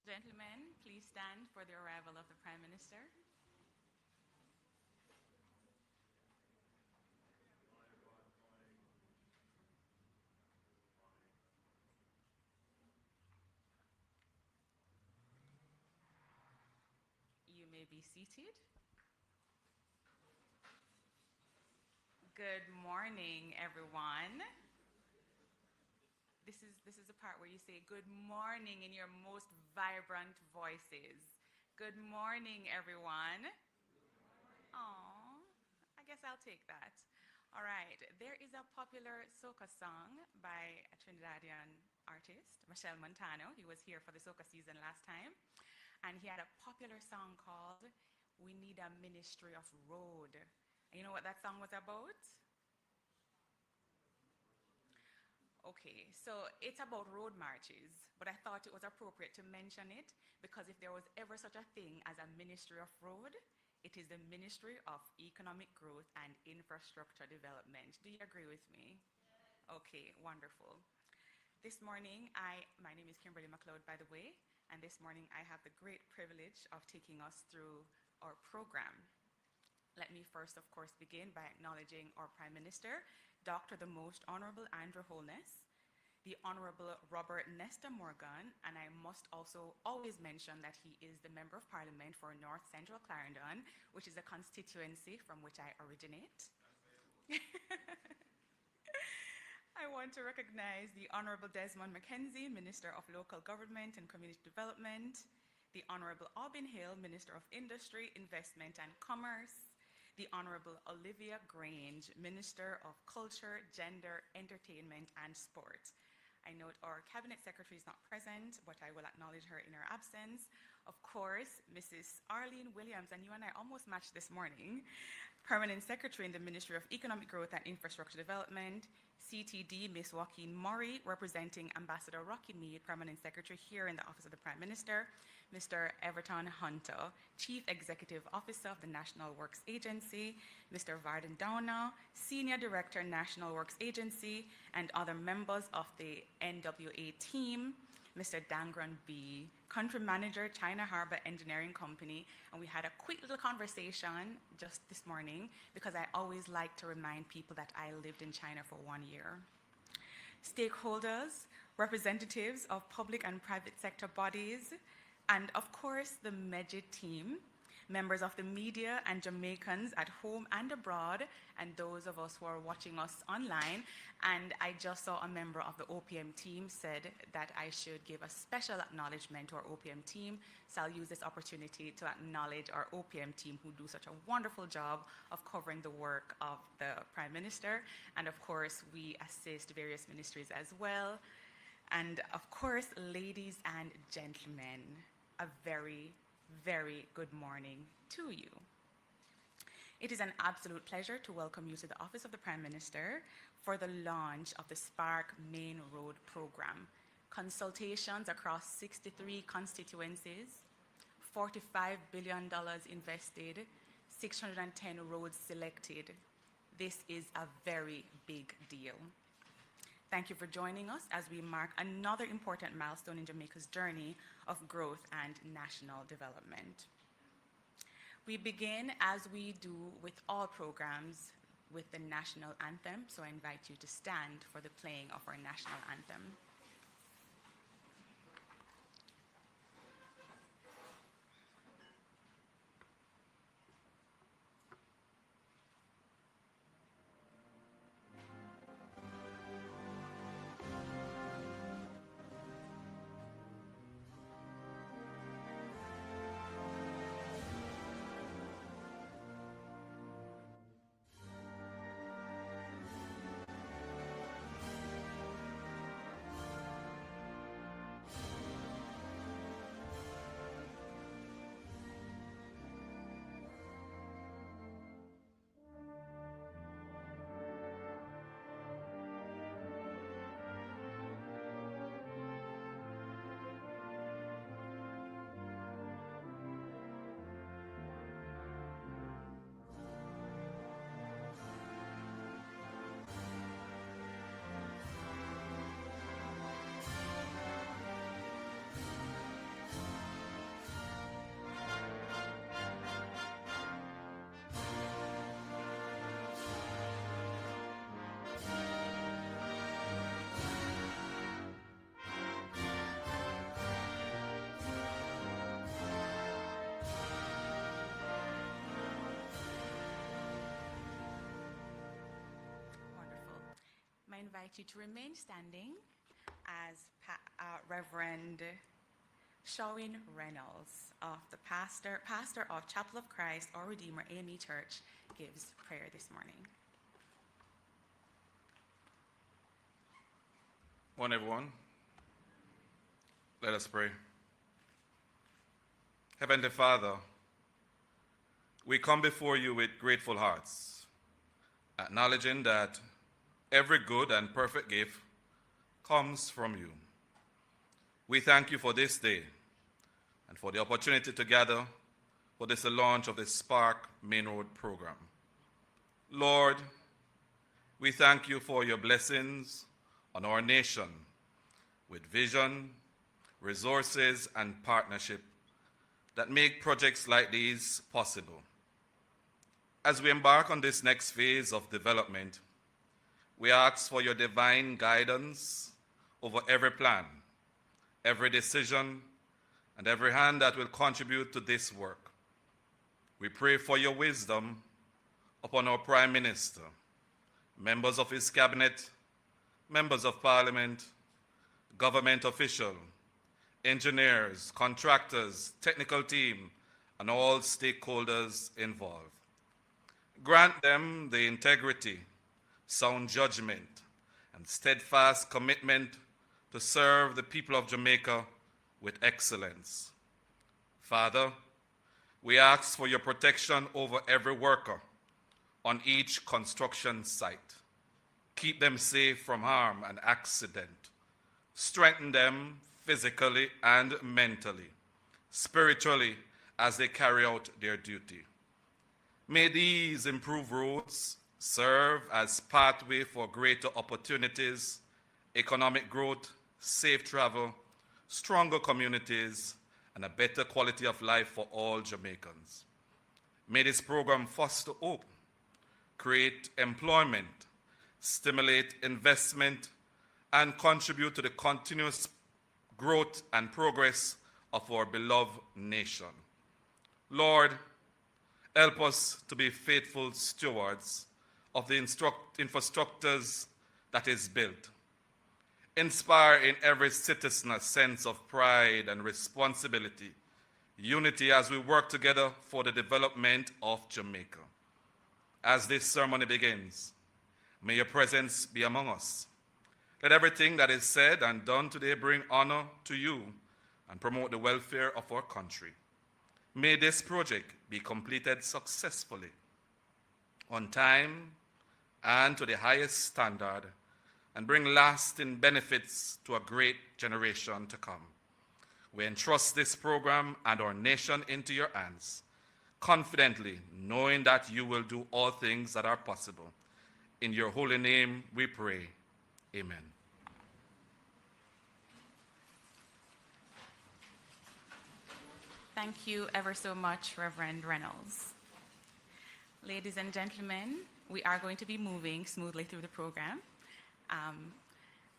Gentlemen, please stand for the arrival of the Prime Minister. You may be seated. Good morning, everyone. This is the part where you say good morning in your most vibrant voices. Good morning, everyone. Aww, I guess I'll take that. All right, there is a popular soca song by a Trinidadian artist, Machel Montano. He was here for the soca season last time. And he had a popular song called We Need a Ministry of Road. And you know what that song was about? Okay, so it's about road marches, but I thought it was appropriate to mention it because if there was ever such a thing as a Ministry of Road, it is the Ministry of Economic Growth and Infrastructure Development. Do you agree with me? Okay, wonderful. This morning, my name is Kimberly McLeod, by the way, and this morning I have the great privilege of taking us through our program. Let me first, of course, begin by acknowledging our Prime Minister, Dr. the Most Honorable Andrew Holness, the Honorable Robert Nesta Morgan, and I must also always mention that he is the Member of Parliament for North Central Clarendon, which is a constituency from which I originate. I want to recognize the Honorable Desmond McKenzie, Minister of Local Government and Community Development, the Honorable Aubin Hill, Minister of Industry, Investment and Commerce, the Honorable Olivia Grange, Minister of Culture, Gender, Entertainment and Sport. I note our Cabinet Secretary is not present, but I will acknowledge her in her absence. Of course, Mrs. Arlene Williams, and you and I almost matched this morning, Permanent Secretary in the Ministry of Economic Growth and Infrastructure Development, CTD, Ms. Joaquin Murray, representing Ambassador Rocky Mead, Permanent Secretary here in the Office of the Prime Minister, Mr. Everton Hunter, Chief Executive Officer of the National Works Agency, Mr. Varden Downer, Senior Director, National Works Agency, and other members of the NWA team, Mr. Dangran B., Country Manager, China Harbor Engineering Company, and we had a quick little conversation just this morning because I always like to remind people that I lived in China for 1 year. Stakeholders, representatives of public and private sector bodies, and of course the MEGID team, members of the media and Jamaicans at home and abroad, and those of us who are watching us online. And I just saw a member of the OPM team said that I should give a special acknowledgement to our OPM team, so I'll use this opportunity to acknowledge our OPM team who do such a wonderful job of covering the work of the Prime Minister. And of course, we assist various ministries as well. And of course, ladies and gentlemen, a very, very good morning to you. It is an absolute pleasure to welcome you to the Office of the Prime Minister for the launch of the Spark Main Road Program. Consultations across 63 constituencies, $45 billion invested, 610 roads selected. This is a very big deal. Thank you for joining us as we mark another important milestone in Jamaica's journey of growth and national development. We begin, as we do with all programs, with the national anthem, so I invite you to stand for the playing of our national anthem. invite you to remain standing as Reverend Shawin Reynolds, the pastor of Chapel of Christ or Redeemer AME Church, gives prayer this morning. Morning, everyone. Let us pray. Heavenly Father, we come before you with grateful hearts, acknowledging that every good and perfect gift comes from you. We thank you for this day and for the opportunity to gather for this launch of the Spark Main Road program. Lord, we thank you for your blessings on our nation with vision, resources, and partnership that make projects like these possible. As we embark on this next phase of development, we ask for your divine guidance over every plan, every decision, and every hand that will contribute to this work. We pray for your wisdom upon our Prime Minister, members of his cabinet, members of Parliament, government officials, engineers, contractors, technical team, and all stakeholders involved. Grant them the integrity, sound judgment, and steadfast commitment to serve the people of Jamaica with excellence. Father, we ask for your protection over every worker on each construction site. Keep them safe from harm and accident. Strengthen them physically and mentally, spiritually, as they carry out their duty. May these improved roads serve as pathway for greater opportunities, economic growth, safe travel, stronger communities, and a better quality of life for all Jamaicans. May this program foster hope, create employment, stimulate investment, and contribute to the continuous growth and progress of our beloved nation. Lord, help us to be faithful stewards of the infrastructures that is built. Inspire in every citizen a sense of pride and responsibility, unity as we work together for the development of Jamaica. As this ceremony begins, may your presence be among us. Let everything that is said and done today bring honor to you and promote the welfare of our country. May this project be completed successfully, on time, and to the highest standard, and bring lasting benefits to a great generation to come. We entrust this program and our nation into your hands, confidently knowing that you will do all things that are possible. In your holy name we pray. Amen. Thank you ever so much, Reverend Reynolds. Ladies and gentlemen, we are going to be moving smoothly through the program.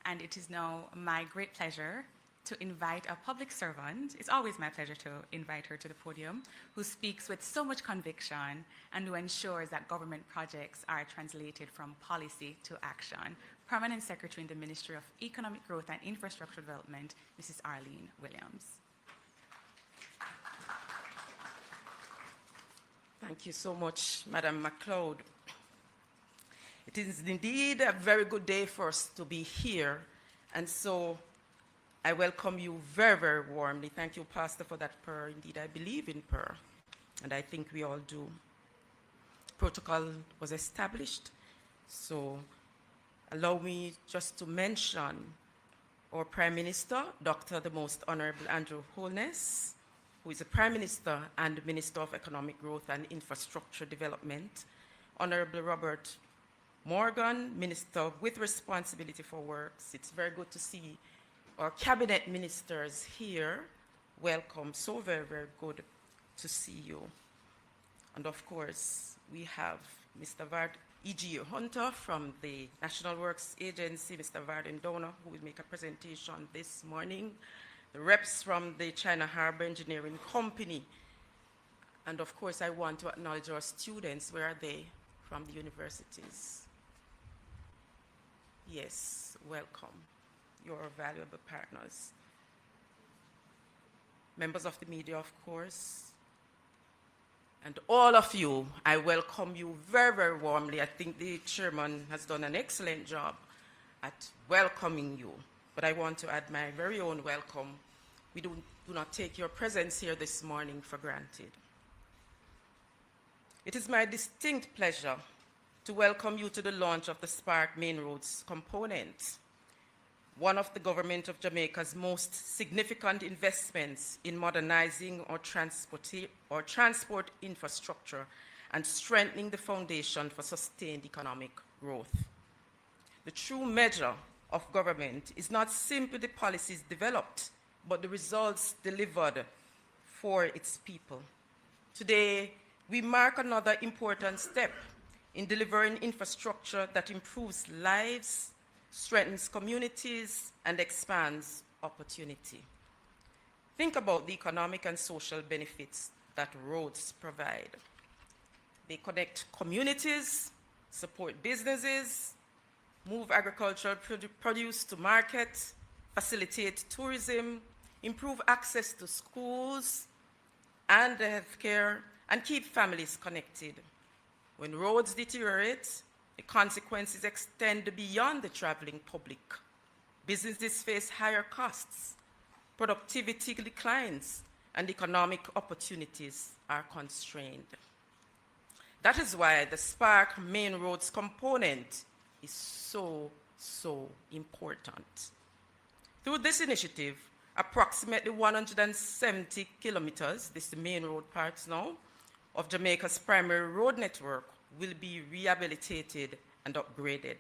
And it is now my great pleasure to invite a public servant. It's always my pleasure to invite her to the podium, who speaks with so much conviction and who ensures that government projects are translated from policy to action. Permanent Secretary in the Ministry of Economic Growth and Infrastructure Development, Mrs. Arlene Williams. Thank you so much, Madam MacLeod. It is indeed a very good day for us to be here, and so I welcome you very, very warmly. Thank you, Pastor, for that prayer. Indeed, I believe in prayer, and I think we all do. Protocol was established, so allow me just to mention our Prime Minister, Dr. the Most Honorable Andrew Holness, who is the Prime Minister and Minister of Economic Growth and Infrastructure Development, Honorable Robert Morgan, Minister with responsibility for works. It's very good to see our cabinet ministers here. Welcome, so very, very good to see you. And of course, we have Mr. Vard E.G. Hunter from the National Works Agency, Mr. Varden Donner, who will make a presentation this morning, the reps from the China Harbor Engineering Company. And of course, I want to acknowledge our students. Where are they? From the universities. Yes, welcome. You're valuable partners. Members of the media, of course, and all of you, I welcome you very, very warmly. I think the chairman has done an excellent job at welcoming you, but I want to add my very own welcome. We do not take your presence here this morning for granted. It is my distinct pleasure to welcome you to the launch of the Spark Main Roads component, one of the government of Jamaica's most significant investments in modernizing our transport infrastructure and strengthening the foundation for sustained economic growth. The true measure of government is not simply the policies developed, but the results delivered for its people. Today, we mark another important step in delivering infrastructure that improves lives, strengthens communities, and expands opportunity. Think about the economic and social benefits that roads provide. They connect communities, support businesses, move agricultural produce to market, facilitate tourism, improve access to schools and healthcare, and keep families connected. When roads deteriorate, the consequences extend beyond the traveling public. Businesses face higher costs, productivity declines, and economic opportunities are constrained. That is why the Spark Main Roads component is so important. Through this initiative, approximately 170 kilometers, this is the main road parts now, of Jamaica's primary road network will be rehabilitated and upgraded.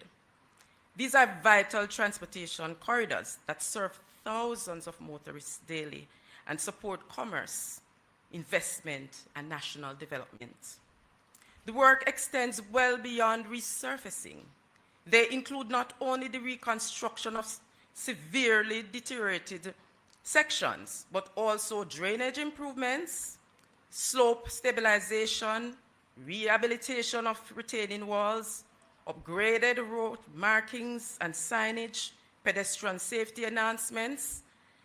These are vital transportation corridors that serve thousands of motorists daily and support commerce, investment, and national development. The work extends well beyond resurfacing. They include not only the reconstruction of severely deteriorated sections, but also drainage improvements, slope stabilization, rehabilitation of retaining walls, upgraded road markings and signage, pedestrian safety enhancements,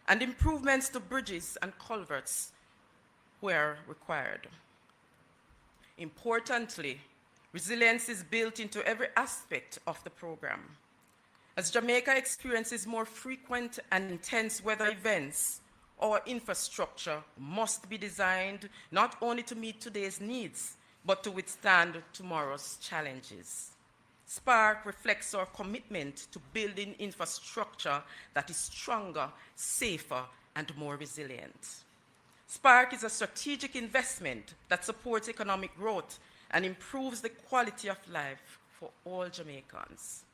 and improvements to bridges and culverts where required. Importantly, resilience is built into every aspect of the program. As Jamaica experiences more frequent and intense weather events, our infrastructure must be designed not only to meet today's needs, but to withstand tomorrow's challenges. Spark reflects our commitment to building infrastructure that is stronger, safer, and more resilient. Spark is a strategic investment that supports economic growth and improves the quality of life for all Jamaicans.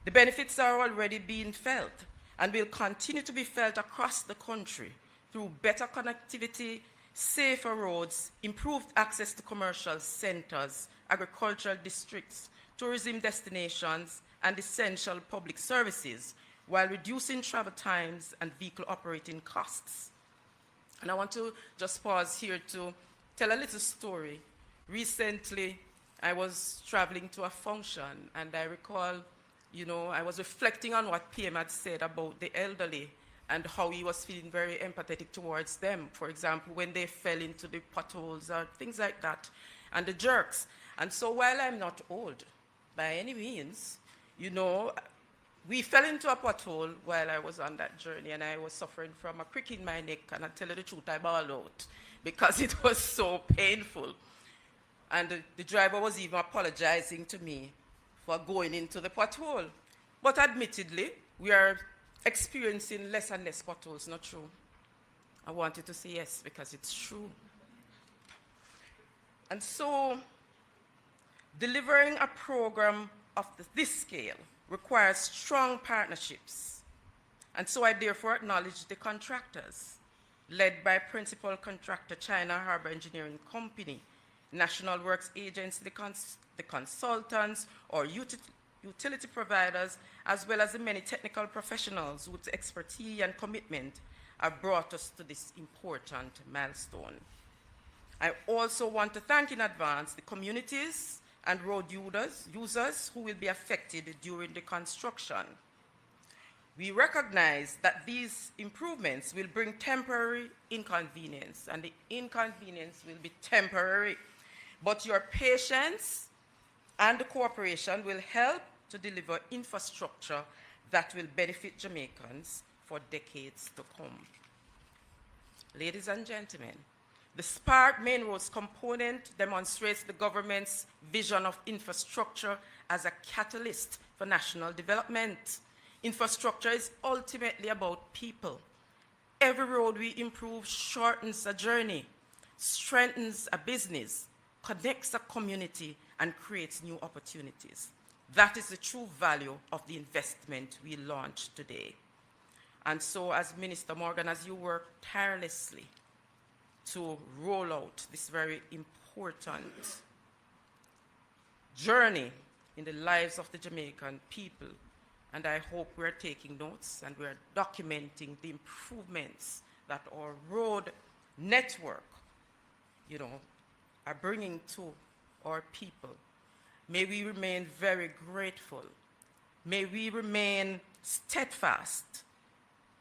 The benefits are already being felt and will continue to be felt across the country through better connectivity, safer roads, improved access to commercial centers, agricultural districts, tourism destinations, and essential public services, while reducing travel times and vehicle operating costs. And I want to just pause here to tell a little story. Recently, I was traveling to a function, and I recall, I was reflecting on what PM had said about the elderly and how he was feeling very empathetic towards them. For example, when they fell into the potholes or things like that, and the jerks. And so while I'm not old by any means, we fell into a pothole while I was on that journey, and I was suffering from a crick in my neck, and I tell you the truth, I bawled out because it was so painful. And the driver was even apologizing to me for going into the pothole. But admittedly, we are experiencing less and less potholes, not true? I wanted to say yes because it's true. And so, delivering a program of this scale requires strong partnerships. And so I therefore acknowledge the contractors, led by principal contractor China Harbor Engineering Company, National Works Agency, the consultants or utility providers, as well as the many technical professionals whose expertise and commitment have brought us to this important milestone. I also want to thank in advance the communities and road users who will be affected during the construction. We recognize that these improvements will bring temporary inconvenience, and the inconvenience will be temporary. But your patience and cooperation will help to deliver infrastructure that will benefit Jamaicans for decades to come. Ladies and gentlemen, the SPARK Main Roads component demonstrates the government's vision of infrastructure as a catalyst for national development. Infrastructure is ultimately about people. Every road we improve shortens a journey, strengthens a business, connects a community, and creates new opportunities. That is the true value of the investment we launched today. And so, as Minister Morgan, as you work tirelessly to roll out this very important journey in the lives of the Jamaican people, and I hope we're taking notes and we're documenting the improvements that our road network, are bringing to our people. May we remain very grateful. May we remain steadfast.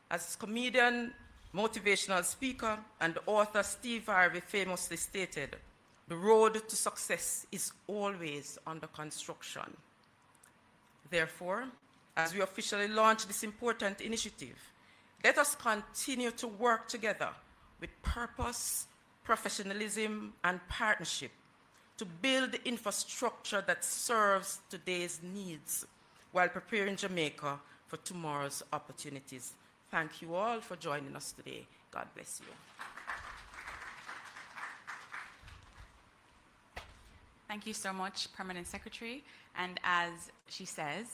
As comedian, motivational speaker, and author Steve Harvey famously stated, the road to success is always under construction. Therefore, as we officially launch this important initiative, let us continue to work together with purpose, professionalism, and partnership to build the infrastructure that serves today's needs while preparing Jamaica for tomorrow's opportunities. Thank you all for joining us today. God bless you. Thank you so much, Permanent Secretary. And as she says,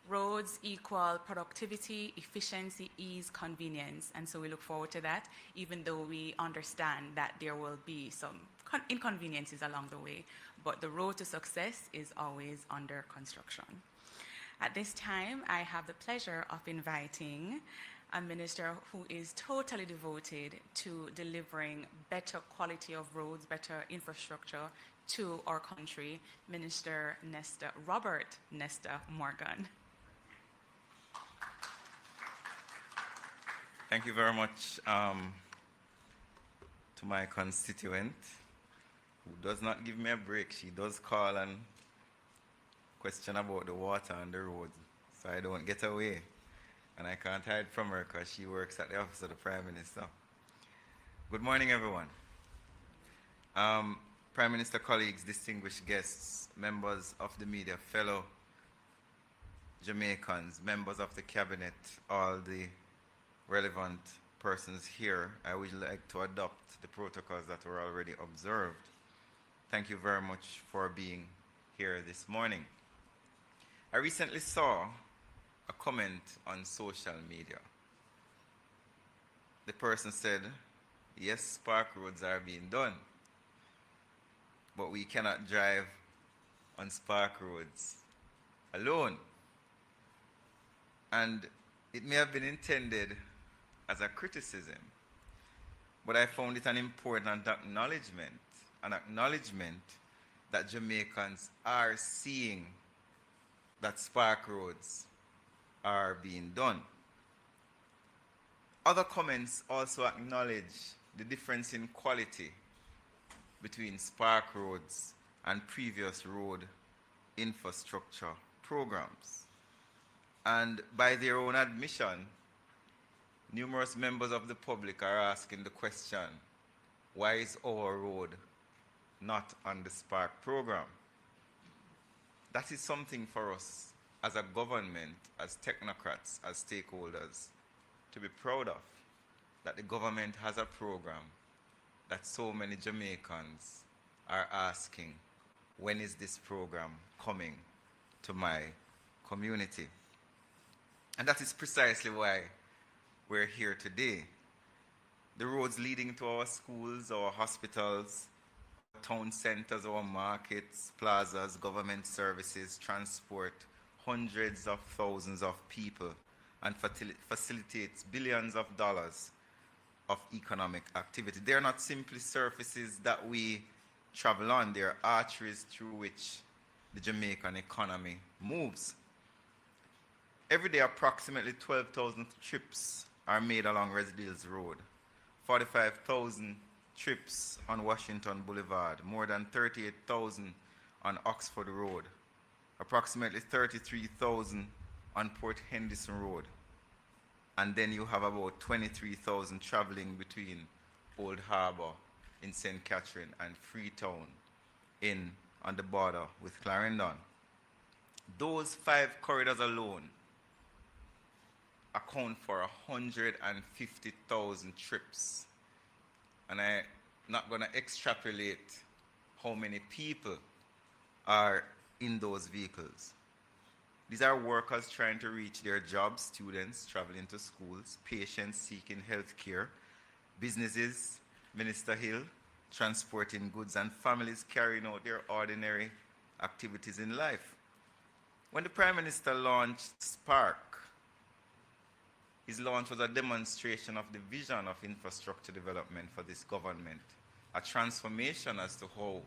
roads equal productivity, efficiency, ease, convenience. And so we look forward to that, even though we understand that there will be some inconveniences along the way. But the road to success is always under construction. At this time, I have the pleasure of inviting a minister who is totally devoted to delivering better quality of roads, better infrastructure to our country, Minister Robert Nesta Morgan. Thank you very much to my constituent, who does not give me a break. She does call and question about the water on the road, so I don't get away. And I can't hide from her because she works at the office of the Prime Minister. Good morning, everyone. Prime Minister colleagues, distinguished guests, members of the media, fellow Jamaicans, members of the cabinet, all the relevant persons here, I would like to adopt the protocols that were already observed. Thank you very much for being here this morning. I recently saw a comment on social media. The person said, yes, Spark roads are being done, but we cannot drive on Spark roads alone. And it may have been intended as a criticism, but I found it an important acknowledgement, that Jamaicans are seeing that Spark roads are being done. Other comments also acknowledge the difference in quality between Spark roads and previous road infrastructure programs. And by their own admission, numerous members of the public are asking the question, why is our road not on the Spark program? That is something for us as a government, as technocrats, as stakeholders, to be proud of, that the government has a program that so many Jamaicans are asking, when is this program coming to my community? And that is precisely why we're here today. The roads leading to our schools, our hospitals, town centers, our markets, plazas, government services, transport hundreds of thousands of people and facilitates billions of dollars of economic activity. They are not simply surfaces that we travel on. They are arteries through which the Jamaican economy moves. Every day, approximately 12,000 trips are made along Residence Road, 45,000 trips on Washington Boulevard, more than 38,000 on Oxford Road, approximately 33,000 on Port Henderson Road, and then you have about 23,000 traveling between Old Harbour in St. Catherine and Freetown on the border with Clarendon. Those 5 corridors alone account for 150,000 trips. And I'm not going to extrapolate how many people are in those vehicles. These are workers trying to reach their jobs, students traveling to schools, patients seeking health care, businesses, Minister Hill, transporting goods, and families carrying out their ordinary activities in life. When the Prime Minister launched Spark, his launch was a demonstration of the vision of infrastructure development for this government, a transformation as to how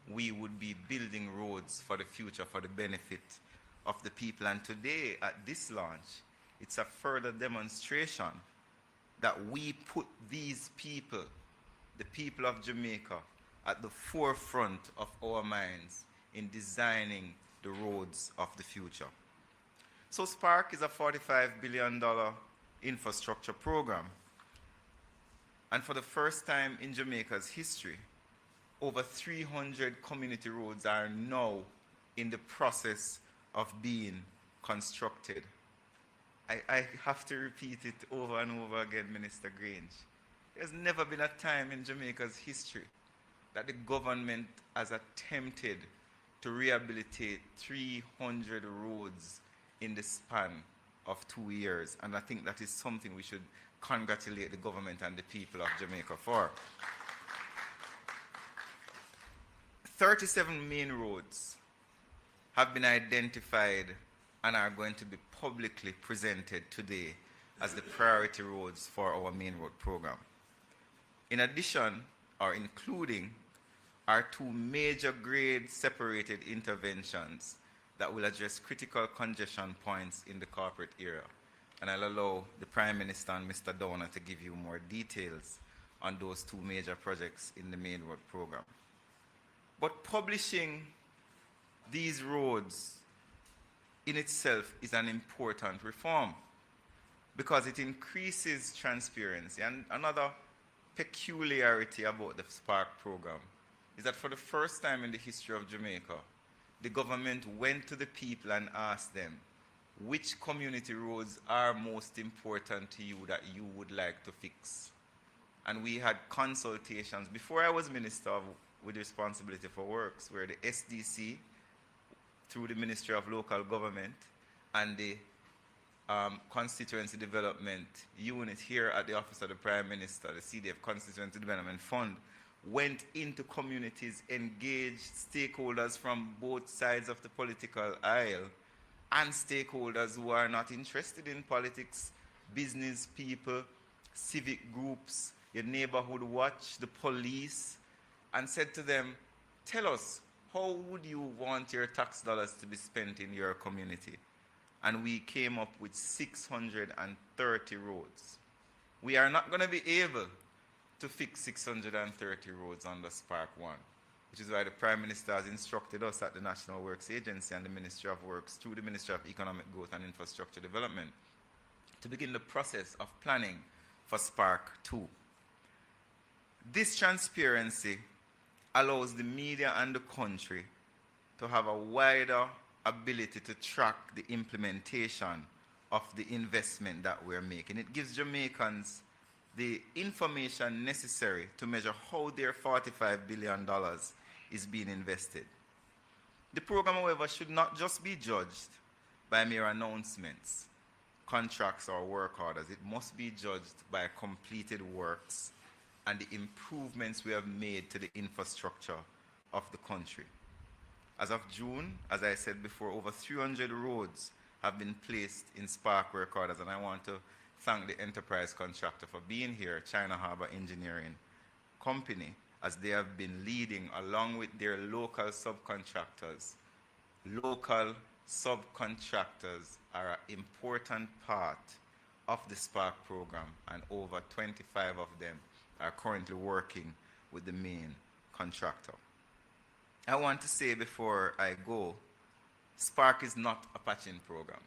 we would be building roads for the future for the benefit of the people. And today, at this launch, it's a further demonstration that we put these people, the people of Jamaica, at the forefront of our minds in designing the roads of the future. So Spark is a $45 billion infrastructure program. And for the first time in Jamaica's history, over 300 community roads are now in the process of being constructed. I have to repeat it over and over again, Minister Grange. There's never been a time in Jamaica's history that the government has attempted to rehabilitate 300 roads in the span of 2 years. And I think that is something we should congratulate the government and the people of Jamaica for. 37 main roads have been identified and are going to be publicly presented today as the priority roads for our main road program. In addition, or including, are 2 major grade separated interventions that will address critical congestion points in the corporate area. And I'll allow the Prime Minister and Mr. Downer to give you more details on those 2 major projects in the main road program. But publishing these roads in itself is an important reform because it increases transparency. And another peculiarity about the Spark program is that for the first time in the history of Jamaica, the government went to the people and asked them, which community roads are most important to you that you would like to fix? And we had consultations. Before I was Minister with responsibility for works, where the SDC, through the Ministry of Local Government, and the Constituency Development Unit here at the Office of the Prime Minister, the CDF Constituency Development Fund, went into communities, engaged stakeholders from both sides of the political aisle, and stakeholders who are not interested in politics, business people, civic groups, your neighborhood watch, the police, and said to them, tell us, how would you want your tax dollars to be spent in your community? And we came up with 630 roads. We are not going to be able to fix 630 roads under Spark 1, which is why the Prime Minister has instructed us at the National Works Agency and the Ministry of Works through the Ministry of Economic Growth and Infrastructure Development to begin the process of planning for Spark 2. This transparency allows the media and the country to have a wider ability to track the implementation of the investment that we're making. It gives Jamaicans the information necessary to measure how their $45 billion is being invested. The program, however, should not just be judged by mere announcements, contracts, or work orders. It must be judged by completed works and the improvements we have made to the infrastructure of the country. As of June, as I said before, over 300 roads have been placed in Spark work orders, and I want to thank the enterprise contractor for being here, China Harbour Engineering Company, as they have been leading, along with their local subcontractors, local subcontractors are an important part of the Spark program, and over 25 of them are currently working with the main contractor. I want to say before I go, Spark is not a patching program.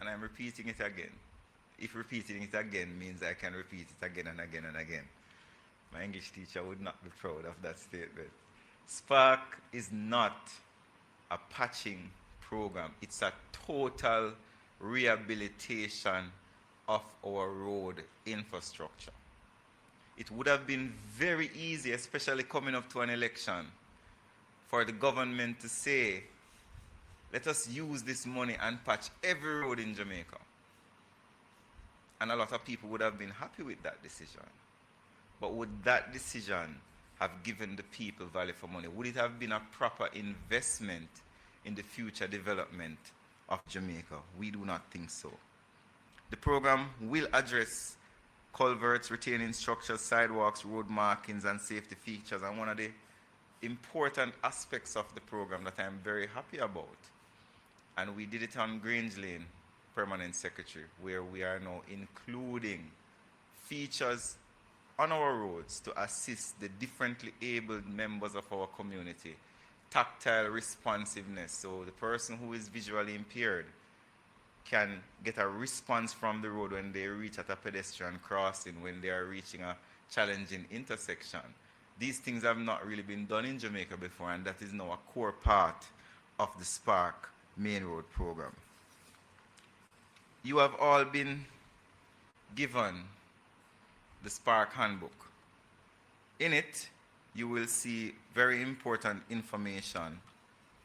And I'm repeating it again. If repeating it again means I can repeat it again and again and again. My English teacher would not be proud of that statement. Spark is not a patching program. It's a total rehabilitation of our road infrastructure. It would have been very easy, especially coming up to an election, for the government to say, let us use this money and patch every road in Jamaica. And a lot of people would have been happy with that decision. But would that decision have given the people value for money? Would it have been a proper investment in the future development of Jamaica? We do not think so. The program will address culverts, retaining structures, sidewalks, road markings, and safety features. And one of the important aspects of the program that I'm very happy about, and we did it on Grange Lane, Permanent Secretary, where we are now including features on our roads to assist the differently abled members of our community. Tactile responsiveness, so the person who is visually impaired can get a response from the road when they reach at a pedestrian crossing, when they are reaching a challenging intersection. These things have not really been done in Jamaica before, and that is now a core part of the Spark Main Road program. You have all been given the Spark Handbook. In it, you will see very important information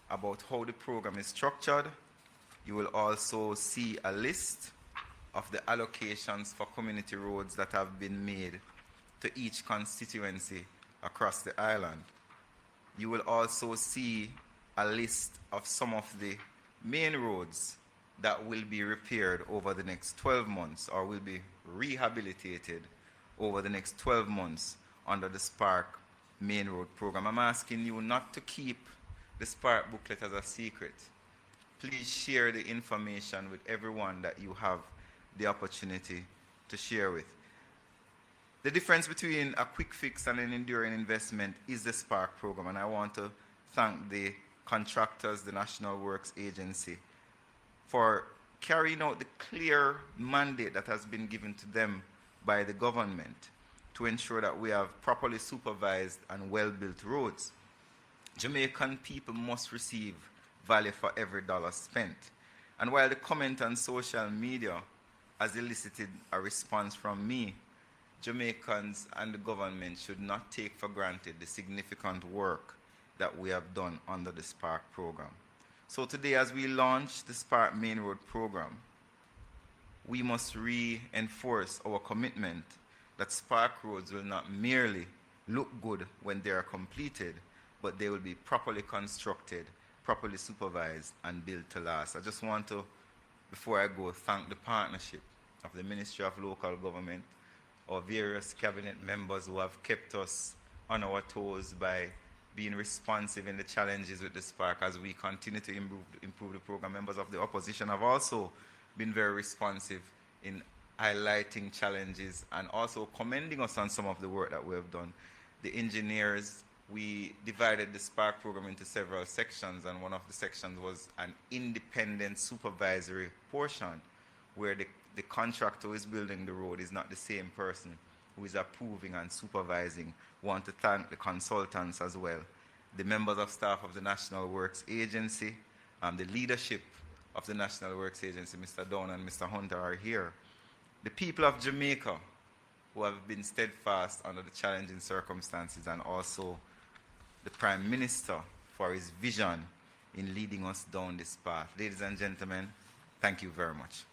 about how the program is structured. You will also see a list of the allocations for community roads that have been made to each constituency across the island. You will also see a list of some of the main roads that will be repaired over the next 12 months or will be rehabilitated over the next 12 months under the Spark Main Road program. I'm asking you not to keep the Spark booklet as a secret. Please share the information with everyone that you have the opportunity to share with. The difference between a quick fix and an enduring investment is the Spark program, and I want to thank the contractors, the National Works Agency, for carrying out the clear mandate that has been given to them by the government to ensure that we have properly supervised and well-built roads. Jamaican people must receive value for every dollar spent. And while the comment on social media has elicited a response from me, Jamaicans and the government should not take for granted the significant work that we have done under the Spark program. So today, as we launch the Spark Main Road program, we must reinforce our commitment that Spark roads will not merely look good when they are completed, but they will be properly constructed, properly supervised, and built to last. I just want to, before I go, thank the partnership of the Ministry of Local Government, our various cabinet members who have kept us on our toes by being responsive in the challenges with the Spark as we continue to improve the program. Members of the opposition have also been very responsive in highlighting challenges and also commending us on some of the work that we have done. The engineers, we divided the Spark program into several sections, and one of the sections was an independent supervisory portion where the contractor who is building the road is not the same person who is approving and supervising. We want to thank the consultants as well, the members of staff of the National Works Agency, the leadership of the National Works Agency, Mr. Down and Mr. Hunter are here. The people of Jamaica who have been steadfast under the challenging circumstances, and also the Prime Minister for his vision in leading us down this path. Ladies and gentlemen, thank you very much.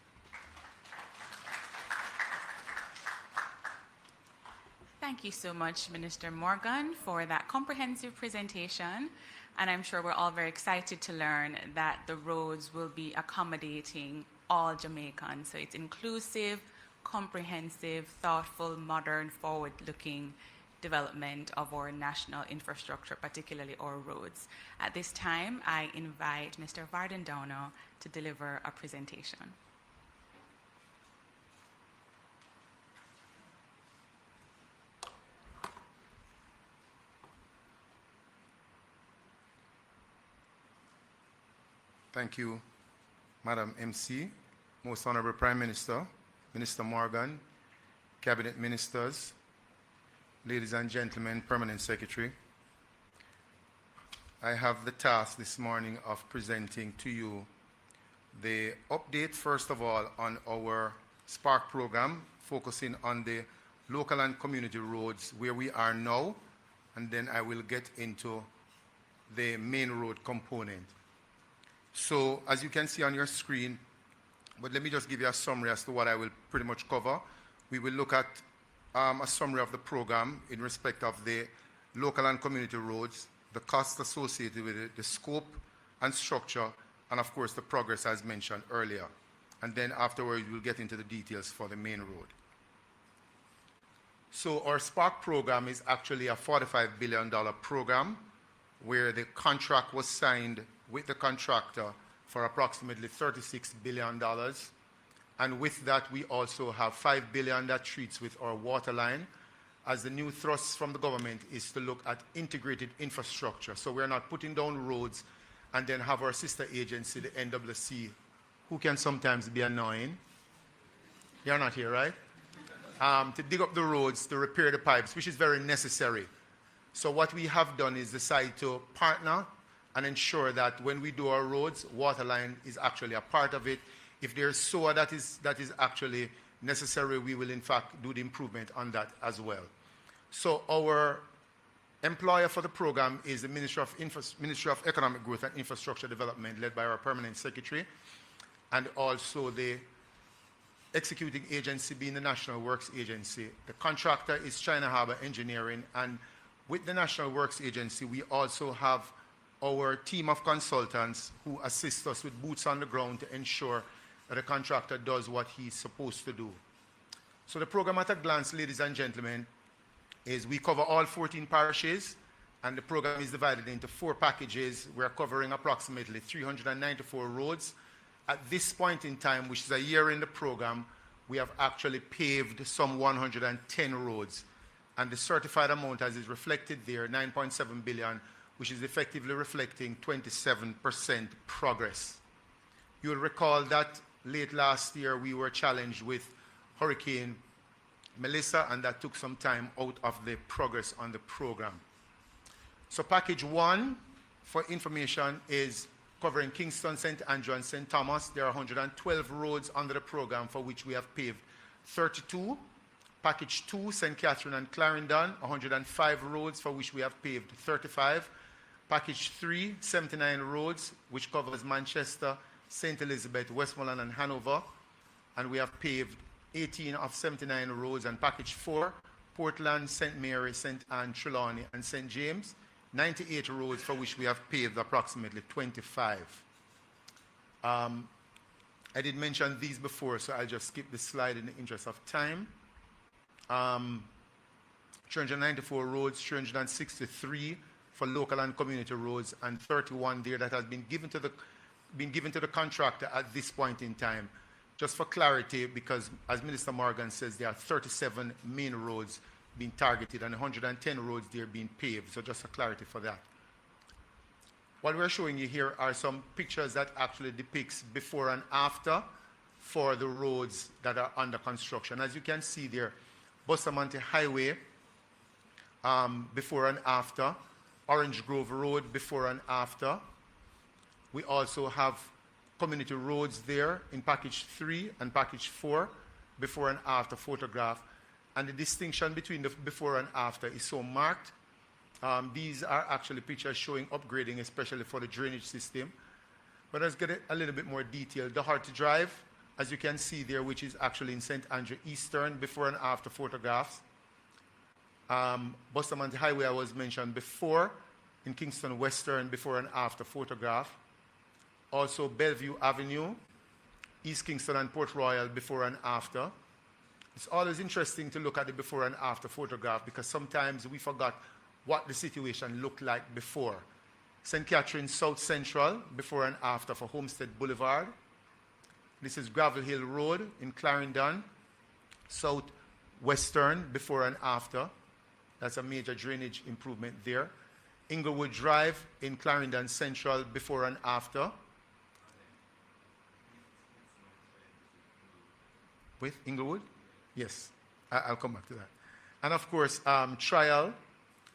Thank you so much, Minister Morgan, for that comprehensive presentation. And I'm sure we're all very excited to learn that the roads will be accommodating all Jamaicans. So it's inclusive, comprehensive, thoughtful, modern, forward-looking development of our national infrastructure, particularly our roads. At this time, I invite Mr. Varden Downer to deliver a presentation. Thank you, Madam MC, Most Honorable Prime Minister, Minister Morgan, Cabinet Ministers, ladies and gentlemen, Permanent Secretary. I have the task this morning of presenting to you the update, first of all, on our Spark program, focusing on the local and community roads where we are now, and then I will get into the main road component. So, as you can see on your screen, but let me just give you a summary as to what I will pretty much cover. We will look at a summary of the program in respect of the local and community roads, the costs associated with it, the scope and structure, and of course the progress as mentioned earlier. And then afterwards we'll get into the details for the main road. So our Spark program is actually a $45 billion program where the contract was signed with the contractor for approximately $36 billion. And with that, we also have $5 billion that treats with our water line, as the new thrust from the government is to look at integrated infrastructure. So we're not putting down roads and then have our sister agency, the NWC, who can sometimes be annoying. You're not here, right? To dig up the roads, to repair the pipes, which is very necessary. So what we have done is decide to partner and ensure that when we do our roads, waterline is actually a part of it. If there's SOA that is actually necessary, we will in fact do the improvement on that as well. So our employer for the program is the Ministry of Economic Growth and Infrastructure Development, led by our Permanent Secretary, and also the executing agency being the National Works Agency. The contractor is China Harbour Engineering, and with the National Works Agency, we also have our team of consultants who assist us with boots on the ground to ensure that the contractor does what he's supposed to do. So the program at a glance, ladies and gentlemen, is we cover all 14 parishes, and the program is divided into 4 packages. We're covering approximately 394 roads. At this point in time, which is a year in the program, we have actually paved some 110 roads. And the certified amount, as is reflected there, 9.7 billion, which is effectively reflecting 27% progress. You'll recall that late last year we were challenged with Hurricane Melissa, and that took some time out of the progress on the program. So package 1 for information is covering Kingston, St. Andrew, and St. Thomas. There are 112 roads under the program for which we have paved 32. Package 2, St. Catherine and Clarendon, 105 roads for which we have paved 35. Package 3, 79 roads, which covers Manchester, St. Elizabeth, Westmoreland, and Hanover. And we have paved 18 of 79 roads. And package 4, Portland, St. Mary, St. Anne, Trelawney, and St. James, 98 roads for which we have paved approximately 25. I did mention these before, so I'll just skip this slide in the interest of time. 394 roads, 363 for local and community roads, and 31 there that has been given to the contractor at this point in time. Just for clarity, because as Minister Morgan says, there are 37 main roads being targeted and 110 roads there being paved. So just for clarity for that. What we're showing you here are some pictures that actually depicts before and after for the roads that are under construction. As you can see there, Bustamante Highway before and after, Orange Grove Road before and after. We also have community roads there in package 3 and package 4, before and after photograph. And the distinction between the before and after is so marked. These are actually pictures showing upgrading, especially for the drainage system. But let's get a little bit more detail. The Harty Drive, as you can see there, which is actually in St. Andrew Eastern, before and after photographs. Bustamante Highway, I was mentioned before, in Kingston Western, before and after photograph. Also Bellevue Avenue, East Kingston and Port Royal, before and after. It's always interesting to look at the before and after photograph because sometimes we forgot what the situation looked like before. St. Catharines South Central, before and after for Homestead Boulevard. This is Gravel Hill Road in Clarendon, South Western, before and after. That's a major drainage improvement there. Inglewood Drive in Clarendon Central, before and after. With Inglewood? Yes, I'll come back to that. And of course, Trial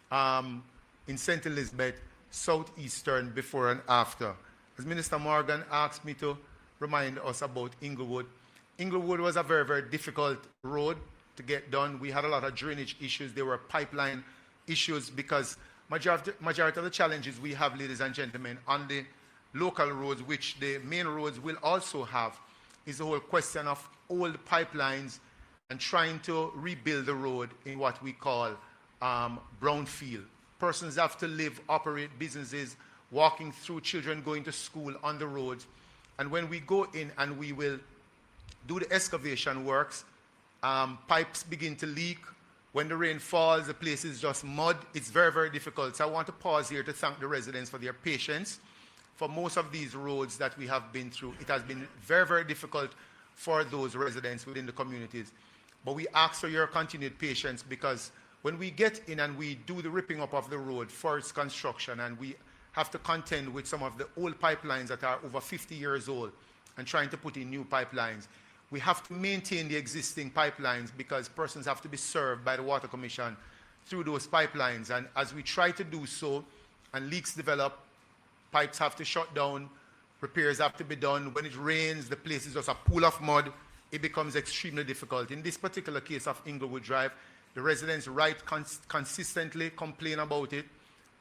in St. Elizabeth, Southeastern, before and after. As Minister Morgan asked me to remind us about Inglewood. Inglewood was a very, very difficult road to get done. We had a lot of drainage issues. There were pipeline issues because majority of the challenges we have, ladies and gentlemen, on the local roads, which the main roads will also have, is the whole question of old pipelines and trying to rebuild the road in what we call brownfield. Persons have to live, operate businesses, walking through, children going to school on the roads. And when we go in and we will do the excavation works, pipes begin to leak. When the rain falls, the place is just mud. It's very, very difficult. So I want to pause here to thank the residents for their patience. For most of these roads that we have been through, it has been very, very difficult for those residents within the communities. But we ask for your continued patience because when we get in and we do the ripping up of the road for its construction and we have to contend with some of the old pipelines that are over 50 years old and trying to put in new pipelines, we have to maintain the existing pipelines because persons have to be served by the Water Commission through those pipelines. And as we try to do so and leaks develop, pipes have to shut down, repairs have to be done. When it rains, the place is just a pool of mud. It becomes extremely difficult. In this particular case of Inglewood Drive, the residents write consistently, complain about it,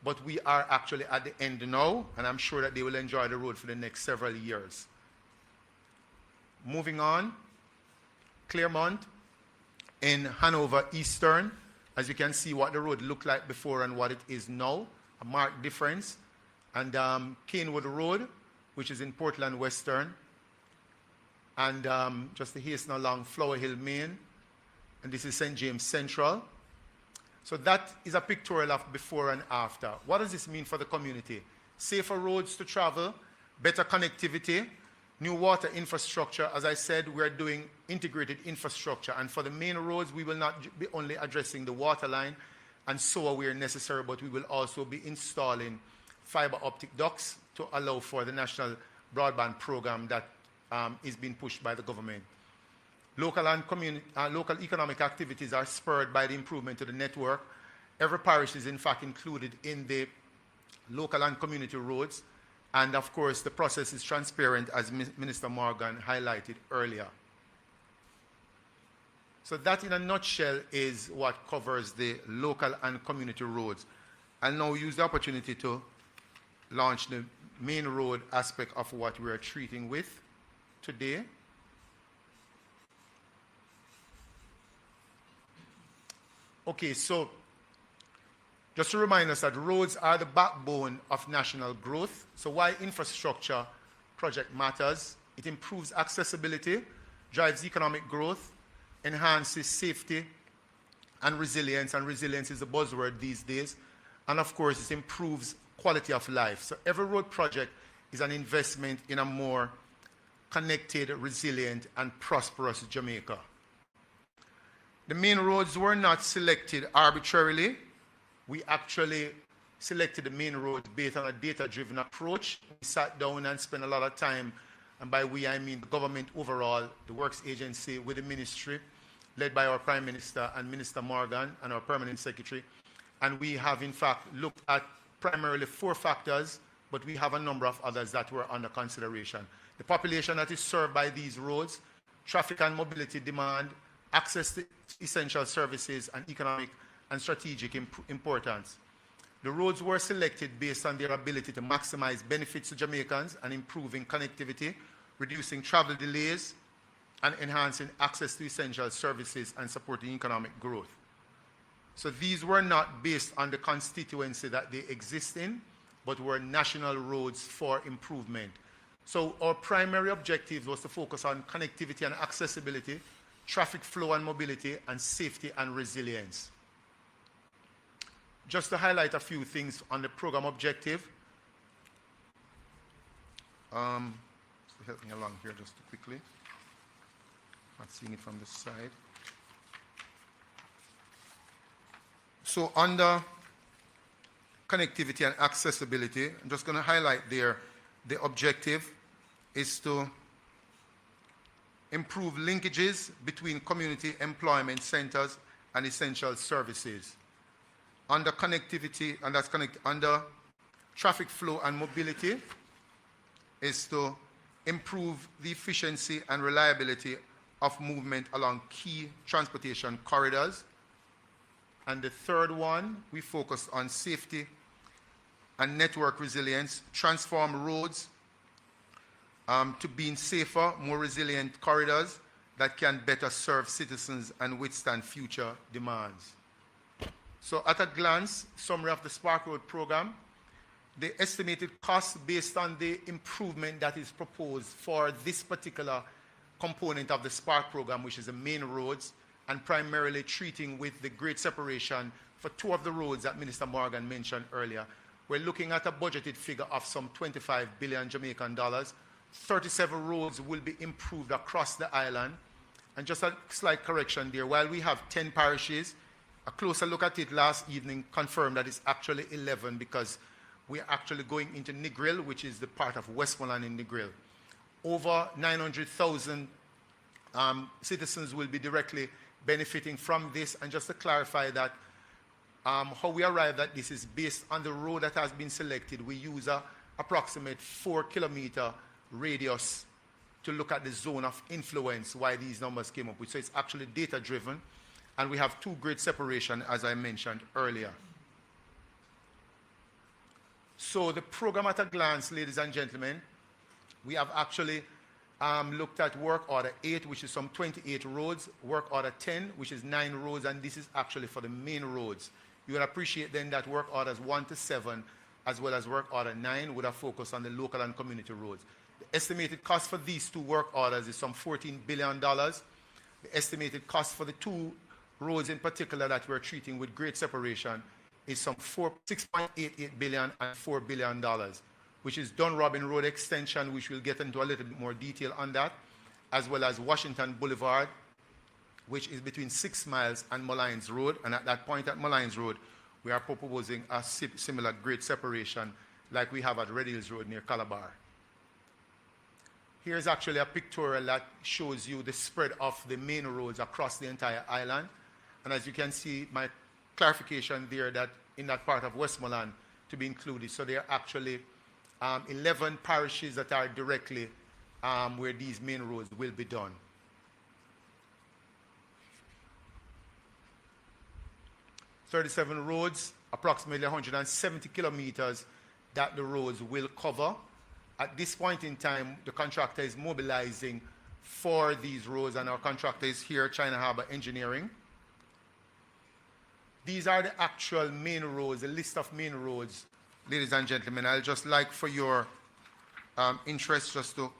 but we are actually at the end now, and I'm sure that they will enjoy the road for the next several years. Moving on, Claremont in Hanover Eastern. As you can see what the road looked like before and what it is now, a marked difference. And Canewood Road, which is in Portland Western. And just to hasten along, Flower Hill, Maine. And this is St. James Central. So that is a pictorial of before and after. What does this mean for the community? Safer roads to travel, better connectivity, new water infrastructure. As I said, we're doing integrated infrastructure. And for the main roads, we will not be only addressing the water line and SOA where necessary, but we will also be installing fiber optic ducts to allow for the national broadband program that is being pushed by the government. Local and local economic activities are spurred by the improvement to the network. Every parish is in fact included in the local and community roads. And of course, the process is transparent, as Minister Morgan highlighted earlier. So that in a nutshell is what covers the local and community roads. I'll now use the opportunity to launch the main road aspect of what we're treating with today. Okay, so just to remind us that roads are the backbone of national growth. So why infrastructure project matters? It improves accessibility, drives economic growth, enhances safety and resilience is the buzzword these days. And of course, it improves quality of life. So every road project is an investment in a more connected, resilient, and prosperous Jamaica. The main roads were not selected arbitrarily. We actually selected the main roads based on a data-driven approach. We sat down and spent a lot of time, and by we I mean the government overall, the Works Agency with the ministry, led by our Prime Minister and Minister Morgan and our Permanent Secretary. And we have in fact looked at primarily 4 factors, but we have a number of others that were under consideration. The population that is served by these roads, traffic and mobility demand, access to essential services, and economic and strategic importance. The roads were selected based on their ability to maximize benefits to Jamaicans and improving connectivity, reducing travel delays, and enhancing access to essential services and supporting economic growth. So these were not based on the constituency that they exist in, but were national roads for improvement. So our primary objective was to focus on connectivity and accessibility traffic flow and mobility, and safety and resilience. Just to highlight a few things on the program objective. Help me along here just quickly. Not seeing it from the side. So under connectivity and accessibility, I'm just going to highlight there, the objective is to improve linkages between community employment centers and essential services. Under connectivity, and that's under traffic flow and mobility, is to improve the efficiency and reliability of movement along key transportation corridors. And the third one, we focus on safety and network resilience, transform roads to being safer, more resilient corridors that can better serve citizens and withstand future demands. So at a glance, summary of the Spark Road program, the estimated cost based on the improvement that is proposed for this particular component of the Spark program, which is the main roads, and primarily treating with the grade separation for two of the roads that Minister Morgan mentioned earlier. We're looking at a budgeted figure of some 25 billion Jamaican dollars. 37 roads will be improved across the island. And just a slight correction there, while we have 10 parishes, a closer look at it last evening confirmed that it's actually 11 because we're actually going into Negril, which is the part of Westmoreland in Negril. Over 900,000 citizens will be directly benefiting from this. And just to clarify that, how we arrived at this is based on the road that has been selected. We use a approximate 4-kilometer radius to look at the zone of influence, why these numbers came up with. So it's actually data driven. And we have 2 grade separation, as I mentioned earlier. So the program at a glance, ladies and gentlemen, we have actually looked at work order 8, which is some 28 roads, work order 10, which is 9 roads, and this is actually for the main roads. You will appreciate then that work orders 1 to 7, as well as work order 9, would have focused on the local and community roads. The estimated cost for these 2 work orders is some $14 billion. The estimated cost for the 2 roads in particular that we're treating with grade separation is some $6.88 billion and $4 billion, which is Don Robin Road extension, which we'll get into a little bit more detail on that, as well as Washington Boulevard, which is between 6 Miles and Mullines Road. And at that point at Mullines Road, we are proposing a similar grade separation like we have at Red Hills Road near Calabar. Here's actually a pictorial that shows you the spread of the main roads across the entire island. And as you can see, my clarification there that in that part of Westmoreland to be included. So there are actually 11 parishes that are directly where these main roads will be done. "37 roads, approximately 170 kilometers that the roads will cover. At this point in time, the contractor is mobilizing for these roads, and our contractor is here, China Harbor Engineering. These are the actual main roads, a list of main roads. Ladies and gentlemen, I'll just like for your interest just to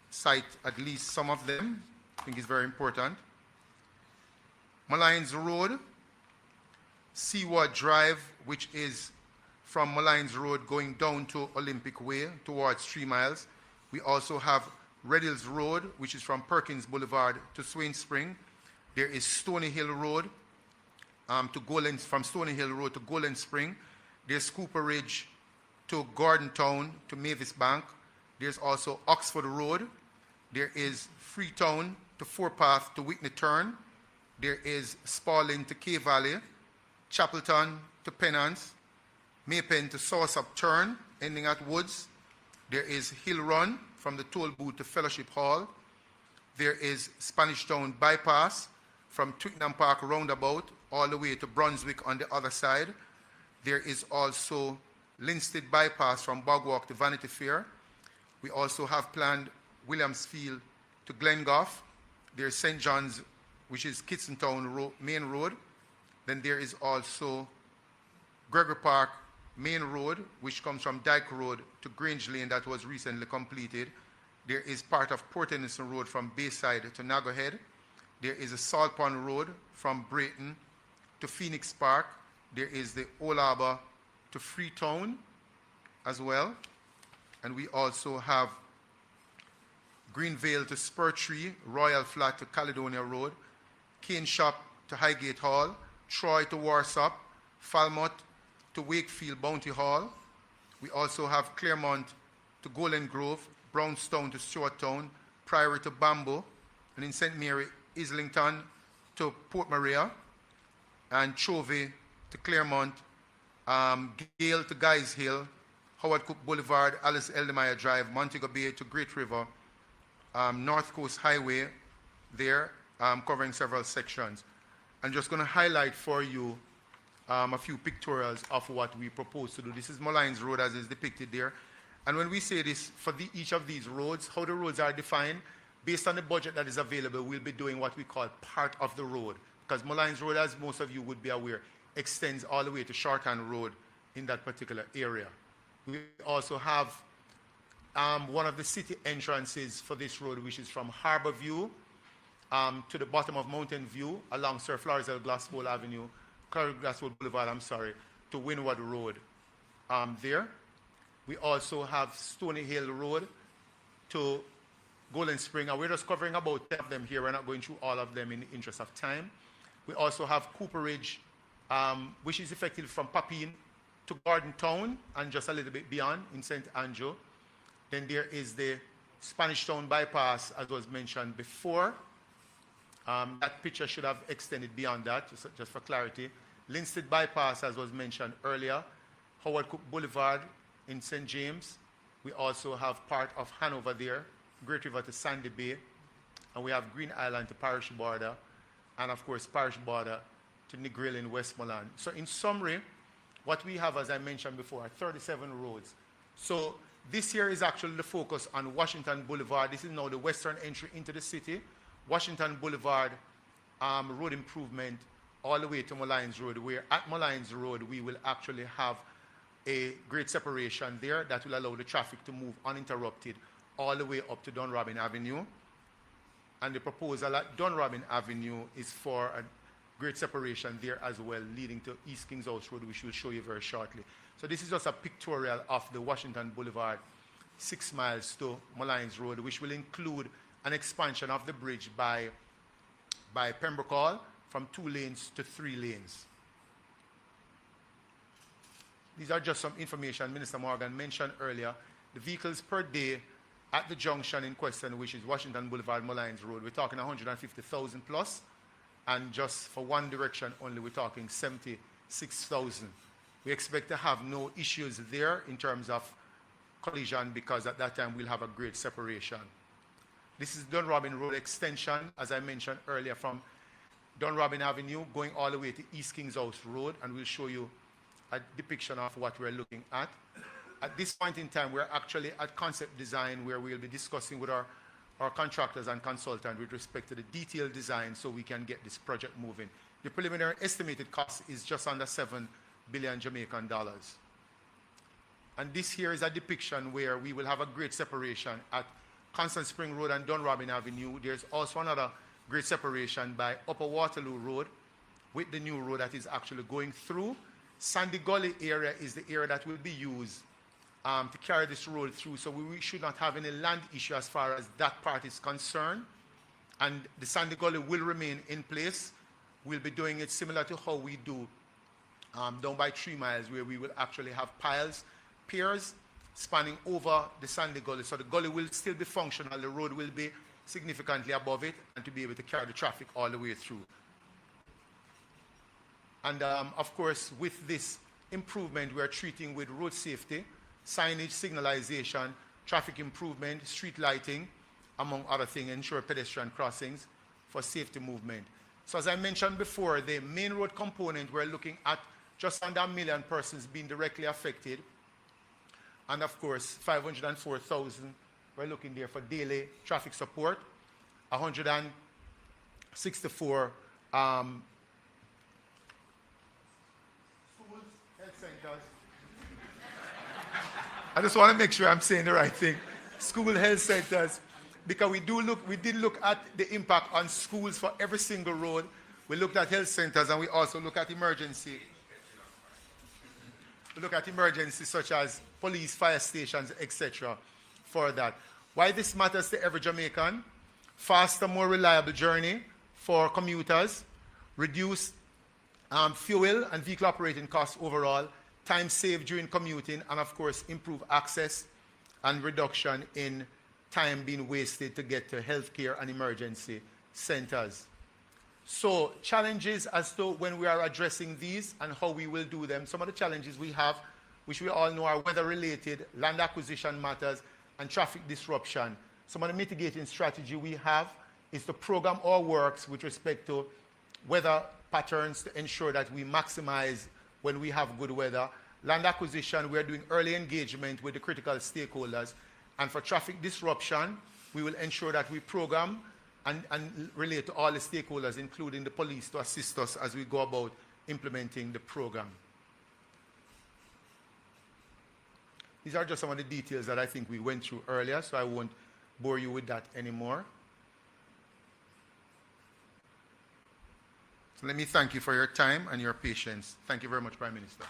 cite at least some of them. I think it's very important. Mullines Road, Seaward Drive, which is from Mullines Road going down to Olympic Way towards 3 Miles. We also have Red Hills Road, which is from Perkins Boulevard to Swain Spring. There is Stony Hill Road from Stony Hill Road to Golden Spring. There's Cooper Ridge to Gordontown to Mavis Bank. There's also Oxford Road. There is Freetown to Forepath to Whitney Turn. There is Spalding to K Valley, Chapelton to Penance, Maypen to Soursop Turn, ending at Woods. There is Hill Run from the Toll Booth to Fellowship Hall. There is Spanish Town Bypass from Twickenham Park Roundabout all the way to Brunswick on the other side. There is also Linstead Bypass from Bogwalk to Vanity Fair. We also have planned Williamsfield to Glengough. There's St. John's, which is Kitson Town Main Road. Then there is also Gregory Park Main Road, which comes from Dyke Road to Grange Lane, that was recently completed. There is part of Port Henderson Road from Bayside to Naggerhead. There is a Salt Pond Road from Brayton to Phoenix Park. There is the Old Harbour to Freetown as well. And we also have Greenvale to Spur Tree, Royal Flat to Caledonia Road, Cane Shop to Highgate Hall, Troy to Warsop, Falmouth to Wakefield Bounty Hall. We also have Claremont to Golden Grove, Brownstown to Stewarttown, Priory to Bamboo, and in St. Mary, Islington to Port Maria, and Chovy to Claremont, Gale to Guys Hill, Howard Cook Boulevard, Alice Eldemeyer Drive, Montego Bay to Great River, North Coast Highway there, covering several sections. I'm just going to highlight for you a few pictorials of what we propose to do. This is Molynes Road as is depicted there. And when we say this, for each of these roads, how the roads are defined, based on the budget that is available, we'll be doing what we call part of the road. Because Molynes Road, as most of you would be aware, extends all the way to Shorthand Road in that particular area. We also have one of the city entrances for this road, which is from Harbour View to the bottom of Mountain View along Sir Florizel Glasspool Avenue, Glasspool Boulevard, to Windward Road there. We also have Stony Hill Road to Golden Spring, and we're just covering about 10 of them here. We're not going through all of them in the interest of time. We also have Cooper Ridge, which is effectively from Papine to Garden Town and just a little bit beyond in St. Andrew. Then there is the Spanish Town Bypass, as was mentioned before. That picture should have extended beyond that, just for clarity. Linstead Bypass, as was mentioned earlier. Howard Cook Boulevard in St. James. We also have part of Hanover there, Great River to Sandy Bay, and we have Green Island to Parish Border, and of course Parish Border to Negril in Westmoreland. So in summary, what we have, as I mentioned before, are 37 roads. So this year is actually the focus on Washington Boulevard. This is now the western entry into the city. Washington Boulevard road improvement all the way to Molynes Road, where at Molynes Road we will actually have a grade separation there that will allow the traffic to move uninterrupted all the way up to Dunrobin Avenue. And the proposal at Dunrobin Avenue is for a grade separation there as well, leading to East Kings House Road, which we'll show you very shortly. So this is just a pictorial of the Washington Boulevard, 6 miles to Molynes Road, which will include an expansion of the bridge by Pembroke Hall from 2 lanes to 3 lanes. These are just some information Minister Morgan mentioned earlier. The vehicles per day at the junction in question, which is Washington Boulevard, Molynes Road, we're talking 150,000 plus, and just for one direction only, we're talking 76,000. We expect to have no issues there in terms of collision, because at that time we'll have a grade separation. This is Dunrobin Road extension, as I mentioned earlier, from Dunrobin Avenue going all the way to East Kings House Road, and we'll show you a depiction of what we're looking at. At this point in time, we're actually at concept design, where we'll be discussing with our contractors and consultants with respect to the detailed design so we can get this project moving. The preliminary estimated cost is just under 7 billion Jamaican dollars. And this here is a depiction where we will have a grade separation at Constant Spring Road and Dunrobin Avenue. There's also another grade separation by Upper Waterloo Road with the new road that is actually going through. Sandy Gully area is the area that will be used to carry this road through, so we should not have any land issue as far as that part is concerned. And the Sandy Gully will remain in place. We'll be doing it similar to how we do down by 3 miles, where we will actually have piers spanning over the Sandy Gully. So the gully will still be functional, the road will be significantly above it, and to be able to carry the traffic all the way through. And of course, with this improvement, we are treating with road safety, signage, signalization, traffic improvement, street lighting, among other things, ensure pedestrian crossings for safety movement. So as I mentioned before, the main road component, we're looking at just under 1 million persons being directly affected. And of course, 504,000, we're looking there for daily traffic support, 164 schools, health centers. I just want to make sure I'm saying the right thing. School health centers, because we did look at the impact on schools for every single road. We looked at health centers, and we also look at emergency. We look at emergencies such as police, fire stations, etc. for that. Why this matters to every Jamaican: faster, more reliable journey for commuters, reduce fuel and vehicle operating costs overall, time saved during commuting, and of course, improve access and reduction in time being wasted to get to healthcare and emergency centers. So challenges as to when we are addressing these and how we will do them. Some of the challenges we have, which we all know are weather-related, land acquisition matters, and traffic disruption. Some of the mitigating strategy we have is to program our works with respect to weather patterns to ensure that we maximize when we have good weather. Land acquisition, we are doing early engagement with the critical stakeholders. And for traffic disruption, we will ensure that we program and relate to all the stakeholders, including the police, to assist us as we go about implementing the program. These are just some of the details that I think we went through earlier, so I won't bore you with that anymore. So let me thank you for your time and your patience. Thank you very much, Prime Minister.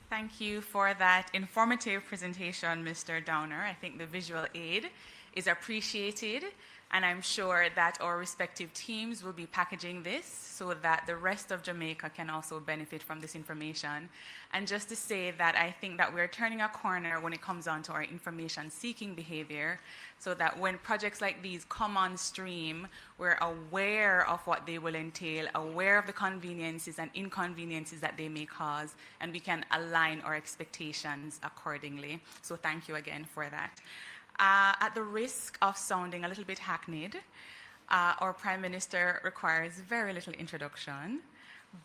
Thank you for that informative presentation, Mr. Downer. I think the visual aid is appreciated, and I'm sure that our respective teams will be packaging this so that the rest of Jamaica can also benefit from this information. And just to say that I think that we're turning a corner when it comes on to our information-seeking behavior, so that when projects like these come on stream, we're aware of what they will entail, aware of the conveniences and inconveniences that they may cause, and we can align our expectations accordingly. So thank you again for that. At the risk of sounding a little bit hackneyed, our Prime Minister requires very little introduction.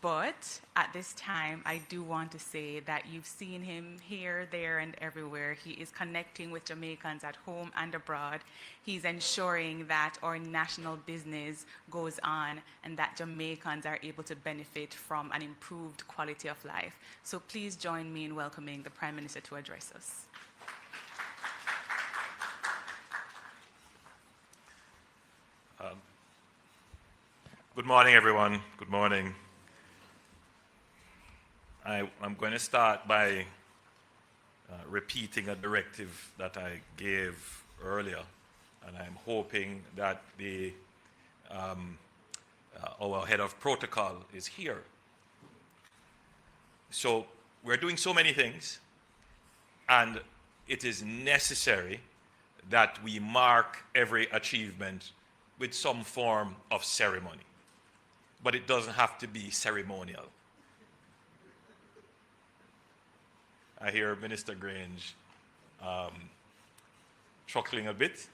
But at this time, I do want to say that you've seen him here, there, and everywhere. He is connecting with Jamaicans at home and abroad. He's ensuring that our national business goes on and that Jamaicans are able to benefit from an improved quality of life. So please join me in welcoming the Prime Minister to address us. Good morning, everyone. Good morning. I'm going to start by repeating a directive that I gave earlier, and I'm hoping that our head of protocol is here. So we're doing so many things, and it is necessary that we mark every achievement with some form of ceremony. But it doesn't have to be ceremonial. I hear Minister Grange chuckling a bit.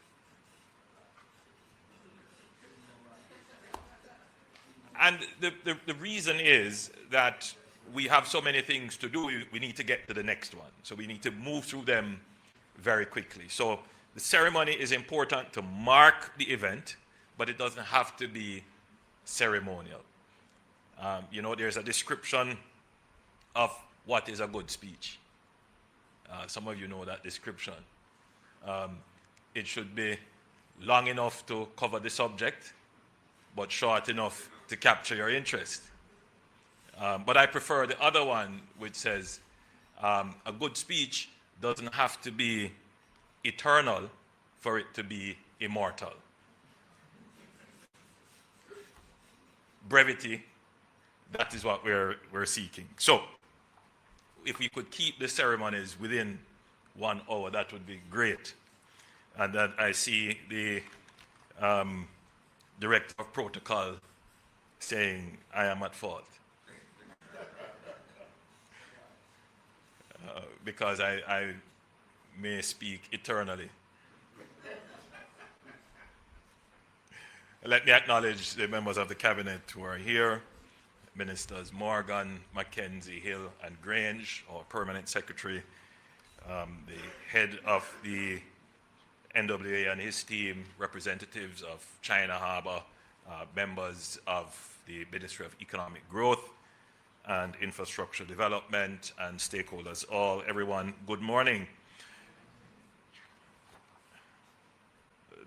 And the reason is that we have so many things to do, we need to get to the next one. So we need to move through them very quickly. So the ceremony is important to mark the event, but it doesn't have to be ceremonial. You know, there's a description of what is a good speech. Some of you know that description. It should be long enough to cover the subject, but short enough to capture your interest. But I prefer the other one, which says a good speech doesn't have to be eternal for it to be immortal. Brevity, that is what we're seeking. So, if we could keep the ceremonies within 1 hour, that would be great. And that I see the Director of Protocol saying, I am at fault. Because I may speak eternally. Let me acknowledge the members of the Cabinet who are here. Ministers Morgan, Mackenzie, Hill, and Grange, our Permanent Secretary, the head of the NWA and his team, representatives of China Harbour, members of the Ministry of Economic Growth, and Infrastructure Development and stakeholders, everyone, good morning.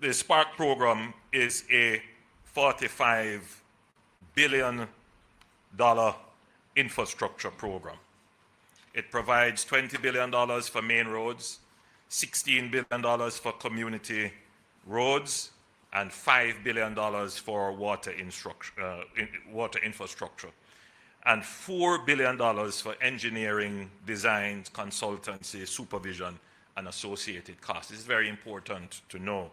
The Spark program is a $45 billion infrastructure program. It provides $20 billion for main roads, $16 billion for community roads, and $5 billion for water infrastructure, and $4 billion for engineering, design, consultancy, supervision, and associated costs. This is very important to know.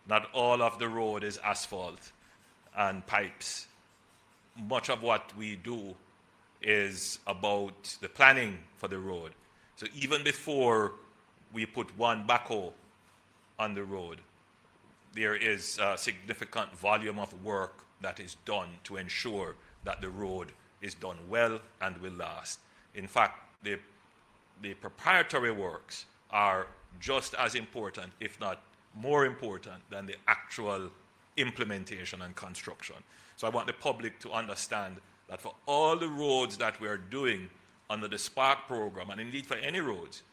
Not all of the road is asphalt and pipes. Much of what we do is about the planning for the road. So even before we put one backhoe on the road, there is a significant volume of work that is done to ensure that the road is done well and will last. In fact, the preparatory works are just as important, if not more important, than the actual implementation and construction. So I want the public to understand that for all the roads that we're doing under the Spark program, and indeed for any roads,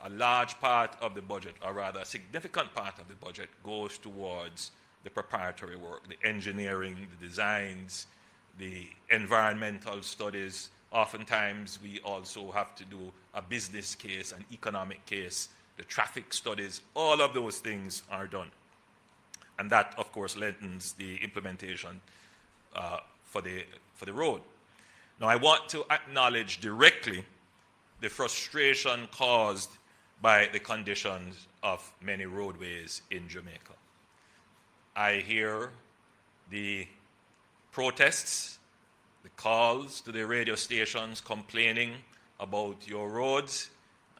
a large part of the budget, or rather a significant part of the budget, goes towards the preparatory work, the engineering, the designs, the environmental studies. Oftentimes, we also have to do a business case, an economic case, the traffic studies. All of those things are done. And that, of course, lengthens the implementation for the road. Now, I want to acknowledge directly the frustration caused by the conditions of many roadways in Jamaica. I hear the protests, the calls to the radio stations complaining about your roads.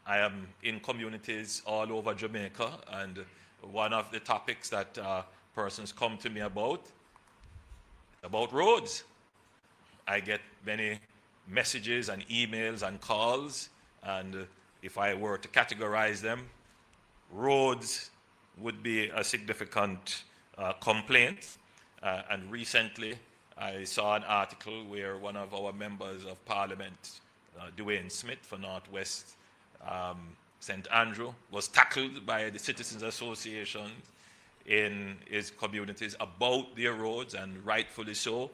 I am in communities all over Jamaica, and one of the topics that persons come to me about roads. I get many messages and emails and calls, and if I were to categorize them, roads would be a significant complaint. And recently, I saw an article where one of our members of Parliament, Dwayne Smith for Northwest St. Andrew, was tackled by the Citizens Association in his communities about their roads, and rightfully so.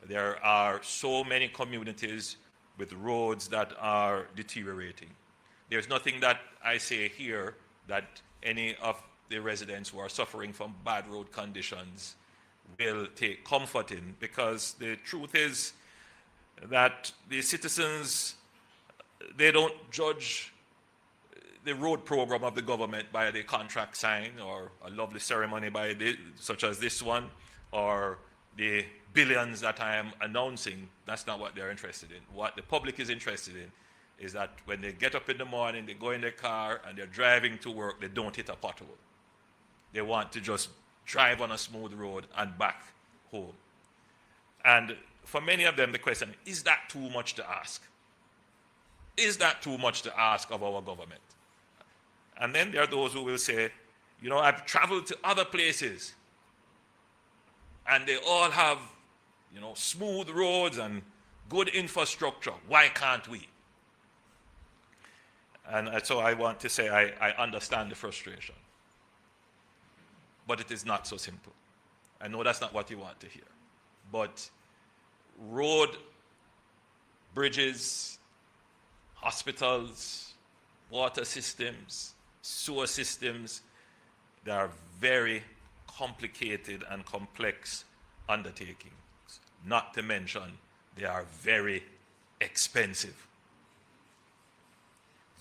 There are so many communities with roads that are deteriorating. There's nothing that I say here that any of the residents who are suffering from bad road conditions will take comfort in, because the truth is that the citizens, they don't judge the road program of the government by the contract sign or a lovely ceremony such as this one, or the billions that I am announcing. That's not what they're interested in. What the public is interested in is that when they get up in the morning, they go in their car and they're driving to work, they don't hit a pothole. They want to just drive on a smooth road and back home. And for many of them, the question is that too much to ask? Is that too much to ask of our government? And then there are those who will say, you know, I've traveled to other places and they all have, you know, smooth roads and good infrastructure. Why can't we? And so I want to say I understand the frustration. But it is not so simple. I know that's not what you want to hear. But road, bridges, hospitals, water systems, sewer systems, they are very complicated and complex undertakings. Not to mention, they are very expensive.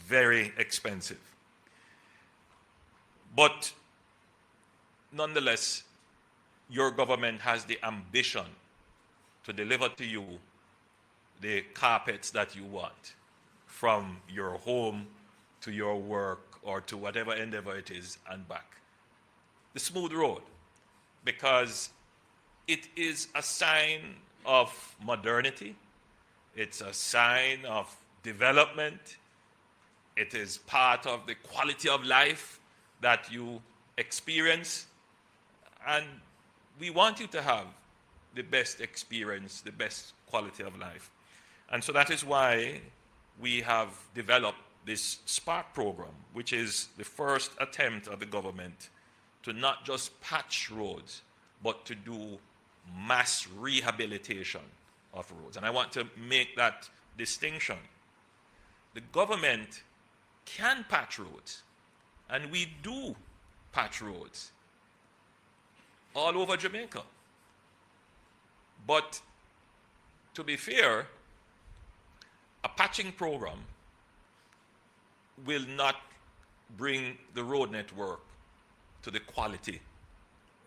Very expensive. But nonetheless, your government has the ambition to deliver to you the carpets that you want, from your home to your work or to whatever endeavor it is and back. The smooth road, because it is a sign of modernity, it's a sign of development, it is part of the quality of life that you experience, and we want you to have the best experience, the best quality of life. And so that is why we have developed this Spark program, which is the first attempt of the government to not just patch roads, but to do mass rehabilitation of roads. And I want to make that distinction. The government can patch roads, and we do patch roads all over Jamaica. But to be fair, a patching program will not bring the road network to the quality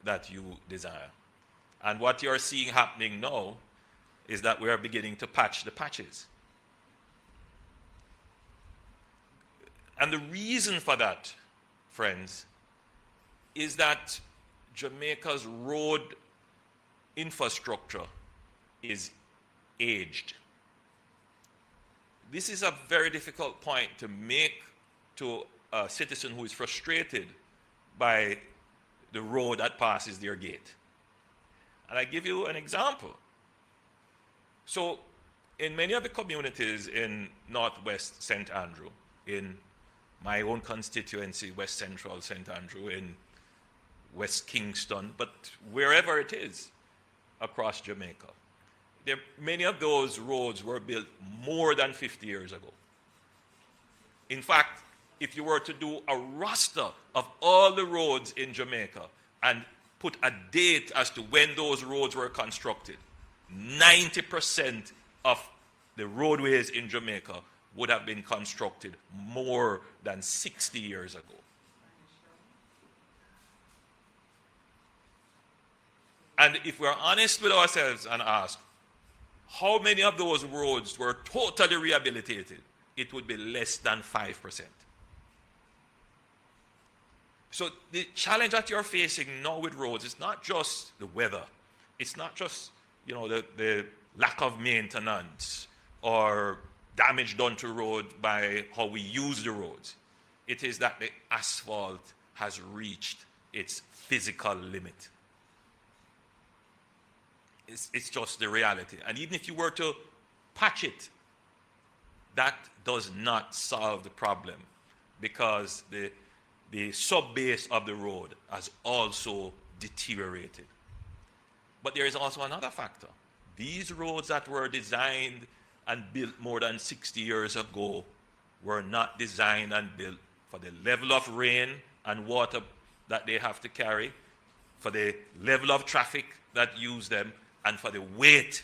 that you desire. And what you're seeing happening now is that we are beginning to patch the patches. And the reason for that, friends, is that Jamaica's road infrastructure is aged. This is a very difficult point to make to a citizen who is frustrated by the road that passes their gate. And I give you an example. So in many of the communities in Northwest St. Andrew, in my own constituency, West Central St. Andrew, in West Kingston, but wherever it is across Jamaica, many of those roads were built more than 50 years ago. In fact, if you were to do a roster of all the roads in Jamaica and put a date as to when those roads were constructed, 90% of the roadways in Jamaica would have been constructed more than 60 years ago. And if we're honest with ourselves and ask, how many of those roads were totally rehabilitated? It would be less than 5%. So the challenge that you're facing now with roads is not just the weather. It's not just, the lack of maintenance or damage done to road by how we use the roads. It is that the asphalt has reached its physical limit. It's just the reality. And even if you were to patch it, that does not solve the problem, because the sub-base of the road has also deteriorated. But there is also another factor. These roads that were designed and built more than 60 years ago were not designed and built for the level of rain and water that they have to carry, for the level of traffic that use them, and for the weight.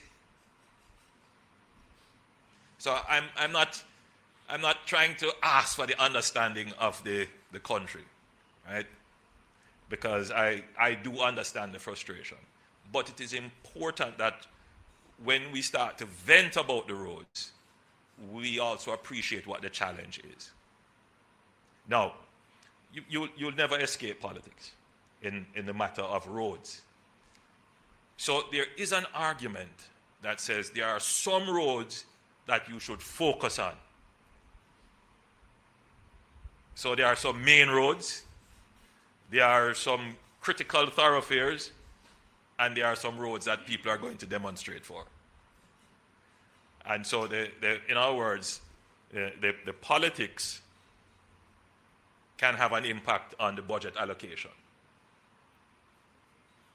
So I'm not trying to ask for the understanding of the country, right? Because I do understand the frustration. But it is important that when we start to vent about the roads, we also appreciate what the challenge is. Now, you'll never escape politics in the matter of roads. So there is an argument that says there are some roads that you should focus on. So there are some main roads, there are some critical thoroughfares, and there are some roads that people are going to demonstrate for. And so, in other words, the politics can have an impact on the budget allocation.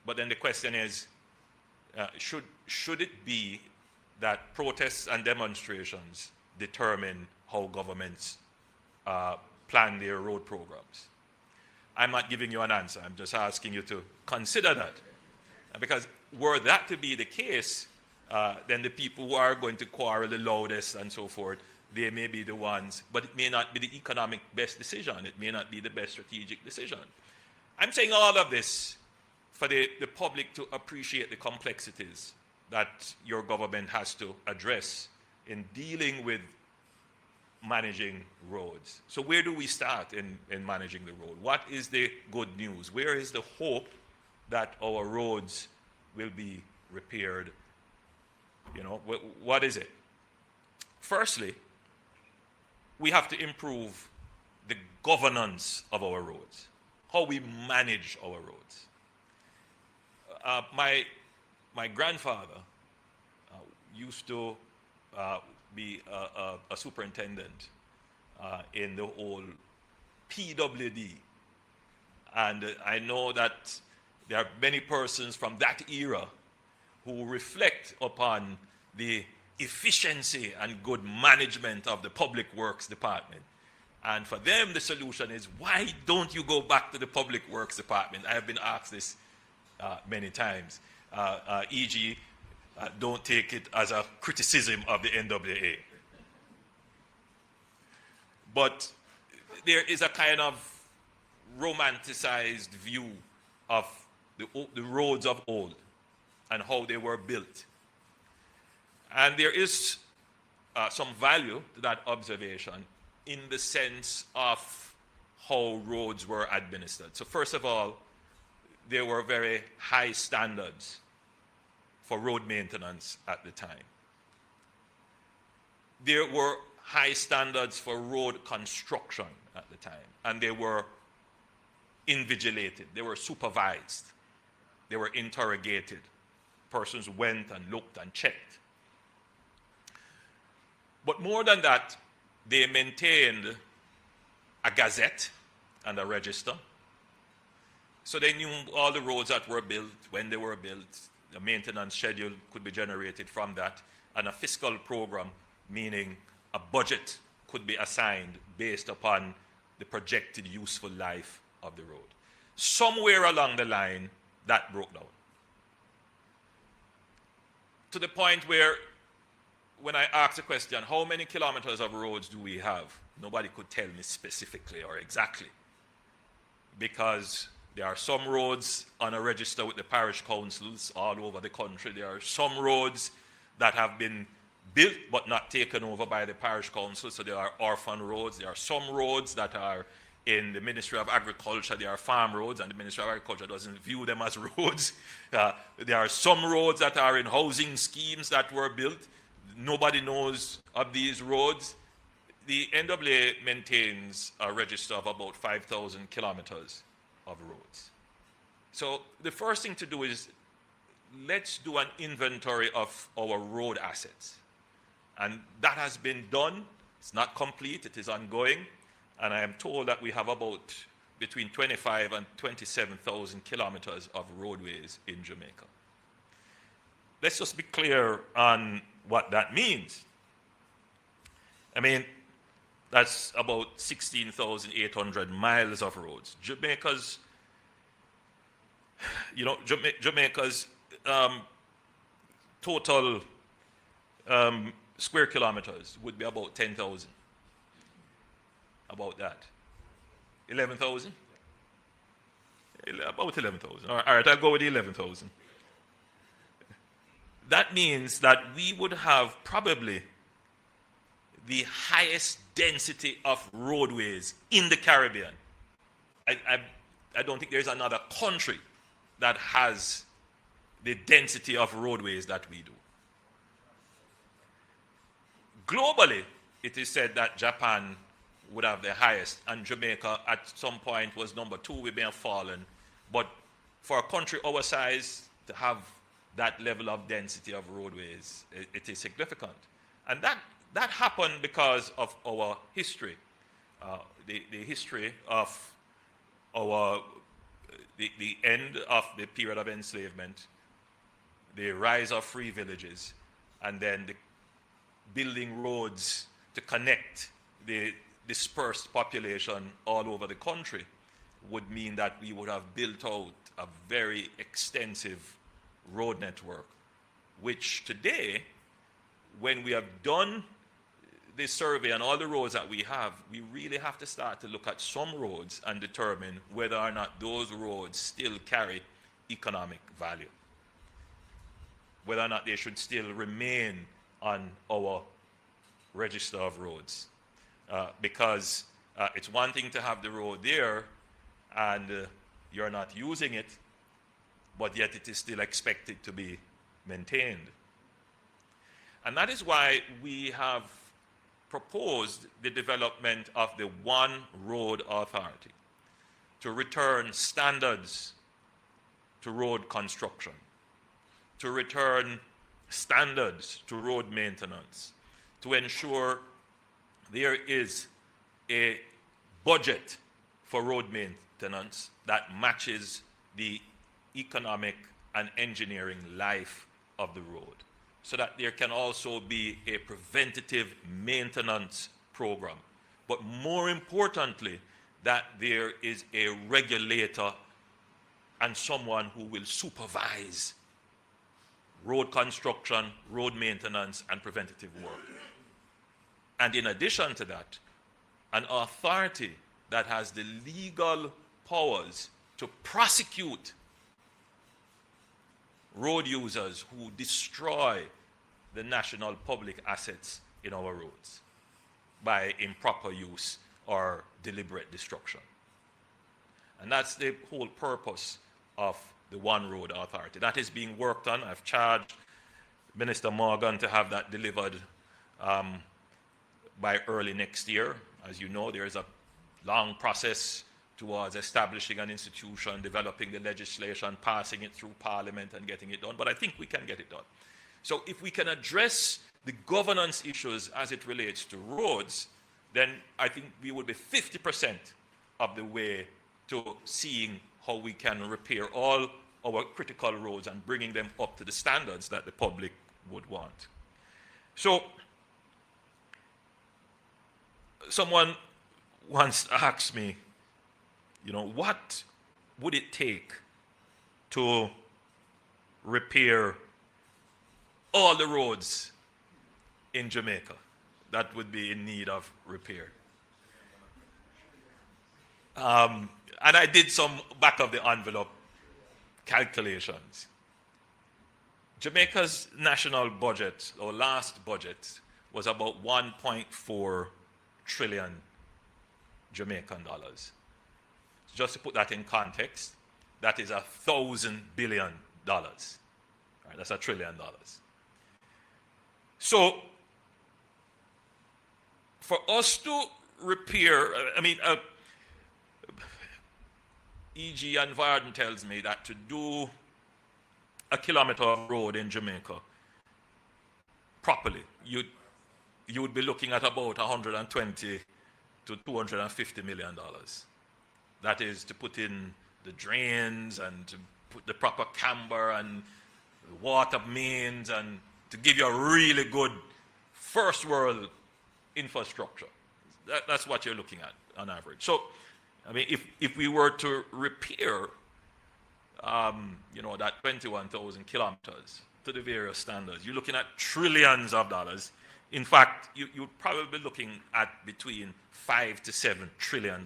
But then the question is, should it be that protests and demonstrations determine how governments plan their road programs? I'm not giving you an answer. I'm just asking you to consider that. Because were that to be the case, then the people who are going to quarrel the loudest and so forth, they may be the ones, but it may not be the economic best decision. It may not be the best strategic decision. I'm saying all of this for the public to appreciate the complexities that your government has to address in dealing with managing roads. So where do we start in managing the road? What is the good news? Where is the hope that our roads will be repaired? What is it? Firstly, we have to improve the governance of our roads, how we manage our roads. My grandfather used to be a superintendent in the whole PWD. And I know that there are many persons from that era who reflect upon the efficiency and good management of the Public Works Department. And for them, the solution is, why don't you go back to the Public Works Department? I have been asked this many times. E.g., don't take it as a criticism of the NWA. But there is a kind of romanticized view of the roads of old and how they were built. And there is some value to that observation in the sense of how roads were administered. So first of all, there were very high standards for road maintenance at the time. There were high standards for road construction at the time, and they were invigilated, they were supervised, they were interrogated. Persons went and looked and checked. But more than that, they maintained a gazette and a register. So they knew all the roads that were built, when they were built, the maintenance schedule could be generated from that, and a fiscal program, meaning a budget could be assigned based upon the projected useful life of the road. Somewhere along the line, that broke down. To the point where, when I asked the question, how many kilometers of roads do we have? Nobody could tell me specifically or exactly. Because there are some roads on a register with the parish councils all over the country. There are some roads that have been built but not taken over by the parish council, so there are orphan roads. There are some roads that are in the Ministry of Agriculture. There are farm roads, and the Ministry of Agriculture doesn't view them as roads. There are some roads that are in housing schemes that were built. Nobody knows of these roads. The NWA maintains a register of about 5,000 kilometers of roads. So the first thing to do is, let's do an inventory of our road assets. And that has been done. It's not complete, it is ongoing. And I am told that we have about between 25 and 27,000 kilometers of roadways in Jamaica. Let's just be clear on what that means. I mean, that's about 16,800 miles of roads. Jamaica's total square kilometers would be about 10,000. About that. 11,000? About 11,000. All right, I'll go with the 11,000. That means that we would have probably the highest density of roadways in the Caribbean. I don't think there's another country that has the density of roadways that we do. Globally, it is said that Japan would have the highest, and Jamaica at some point was number 2. We may have fallen. But for a country our size to have that level of density of roadways, it is significant. And that happened because of our history. The history of the end of the period of enslavement, the rise of free villages, and then the building roads to connect the dispersed population all over the country would mean that we would have built out a very extensive road network, which today, when we have done this survey on all the roads that we have, we really have to start to look at some roads and determine whether or not those roads still carry economic value, whether or not they should still remain on our register of roads. Because it's one thing to have the road there and you're not using it, but yet it is still expected to be maintained. And that is why we have proposed the development of the One Road Authority to return standards to road construction, to return standards to road maintenance, to ensure there is a budget for road maintenance that matches the economic and engineering life of the road, so that there can also be a preventative maintenance program. But more importantly, that there is a regulator and someone who will supervise road construction, road maintenance, and preventative work. And in addition to that, an authority that has the legal powers to prosecute road users who destroy the national public assets in our roads by improper use or deliberate destruction. And that's the whole purpose of the One Road Authority. That is being worked on. I've charged Minister Morgan to have that delivered by early next year. As you know, there is a long process towards establishing an institution, developing the legislation, passing it through Parliament and getting it done. But I think we can get it done. So if we can address the governance issues as it relates to roads, then I think we would be 50% of the way to seeing how we can repair all our critical roads and bringing them up to the standards that the public would want. So, someone once asked me, you know, what would it take to repair all the roads in Jamaica that would be in need of repair? And I did some back of the envelope calculations. Jamaica's national budget, or last budget, was about 1.4 trillion Jamaican dollars. Just to put that in context, that is $1,000 billion. Right, that's $1 trillion. So, for us to repair, I mean, E.G. and Varden tells me that to do a kilometer of road in Jamaica properly, you would be looking at about 120 to $250 million. That is to put in the drains and to put the proper camber and the water mains and to give you a really good first world infrastructure. That's what you're looking at on average. So, I mean, if we were to repair, you know, that 21,000 kilometers to the various standards, you're looking at trillions of dollars. In fact, you'd probably be looking at between $5 to $7 trillion.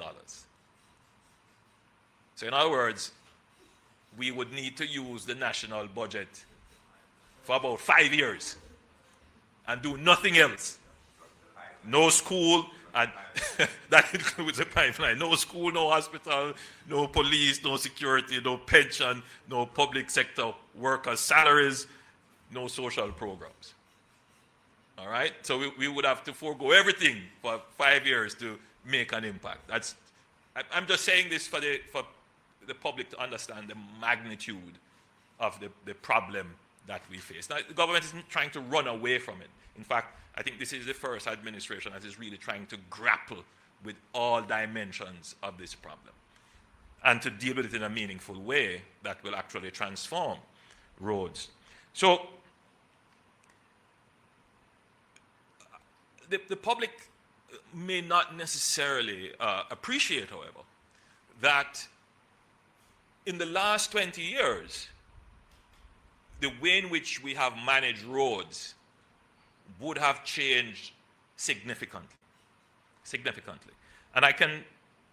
So in other words, we would need to use the national budget for about 5 years and do nothing else. No school, and that includes the pipeline. No school, no hospital, no police, no security, no pension, no public sector workers' salaries, no social programs. All right? So we would have to forego everything for 5 years to make an impact. I'm just saying this for the public to understand the magnitude of the problem that we face. Now, the government isn't trying to run away from it. In fact, I think this is the first administration that is really trying to grapple with all dimensions of this problem and to deal with it in a meaningful way that will actually transform roads. So, the public may not necessarily appreciate, however, that in the last 20 years, the way in which we have managed roads would have changed significantly. And I can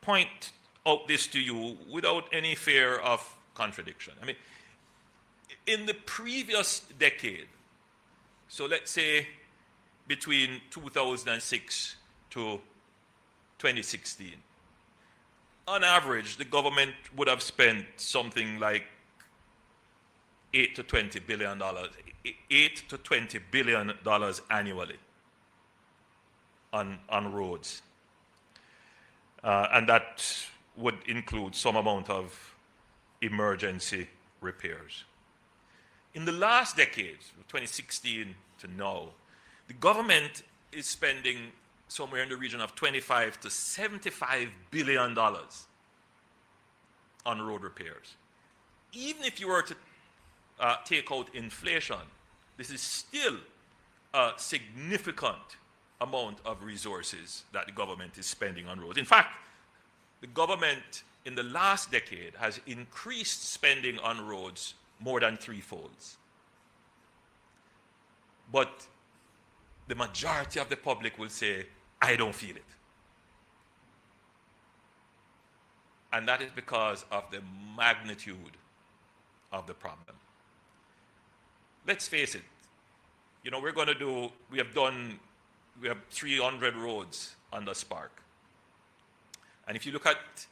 point out this to you without any fear of contradiction. I mean, in the previous decade, so let's say between 2006 to 2016, on average, the government would have spent something like $8 to $20 billion, $8 to $20 billion annually on roads. And that would include some amount of emergency repairs. In the last decade, 2016 to now, the government is spending somewhere in the region of 25 to 75 billion dollars on road repairs. Even if you were to take out inflation, this is still a significant amount of resources that the government is spending on roads. In fact, the government in the last decade has increased spending on roads more than threefold. But the majority of the public will say, I don't feel it. And that is because of the magnitude of the problem. Let's face it, you know, we have 300 roads under Spark. And if you look at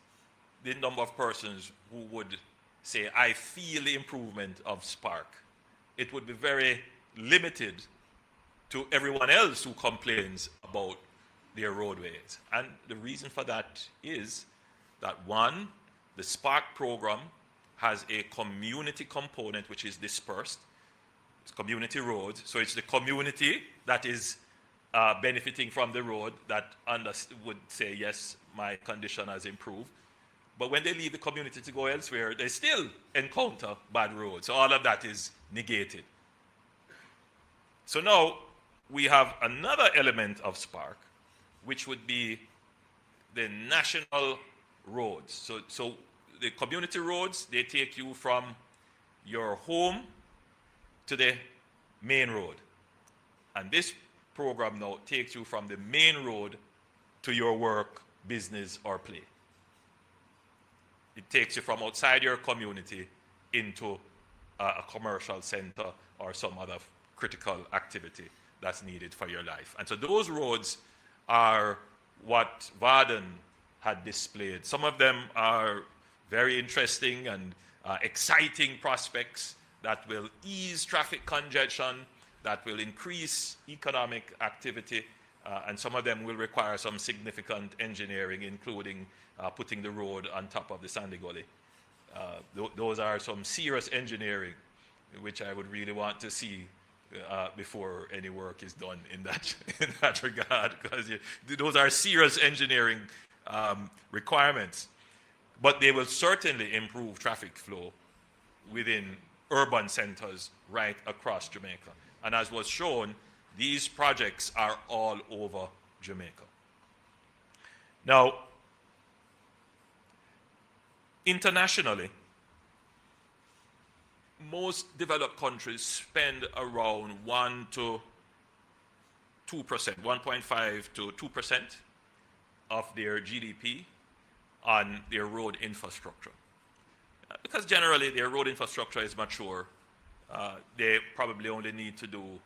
the number of persons who would say, I feel the improvement of Spark, it would be very limited to everyone else who complains about their roadways. And the reason for that is that, one, the Spark program has a community component which is dispersed. It's community roads, so it's the community that is benefiting from the road that would say, yes, my condition has improved. But when they leave the community to go elsewhere, they still encounter bad roads. So all of that is negated. So now we have another element of Spark, which would be the national roads. So the community roads, they take you from your home to the main road. And this program now takes you from the main road to your work, business, or play. It takes you from outside your community into a commercial center or some other critical activity that's needed for your life. And so those roads are what Varden had displayed. Some of them are very interesting and exciting prospects that will ease traffic congestion, that will increase economic activity, and some of them will require some significant engineering, including putting the road on top of the Sandy Gully. Those are some serious engineering, which I would really want to see before any work is done in that regard, because those are serious engineering requirements. But they will certainly improve traffic flow within urban centers right across Jamaica. And as was shown, these projects are all over Jamaica. Now, internationally, most developed countries spend around 1 to 2%, 1.5 to 2% of their GDP on their road infrastructure. Because generally their road infrastructure is mature, they probably only need to do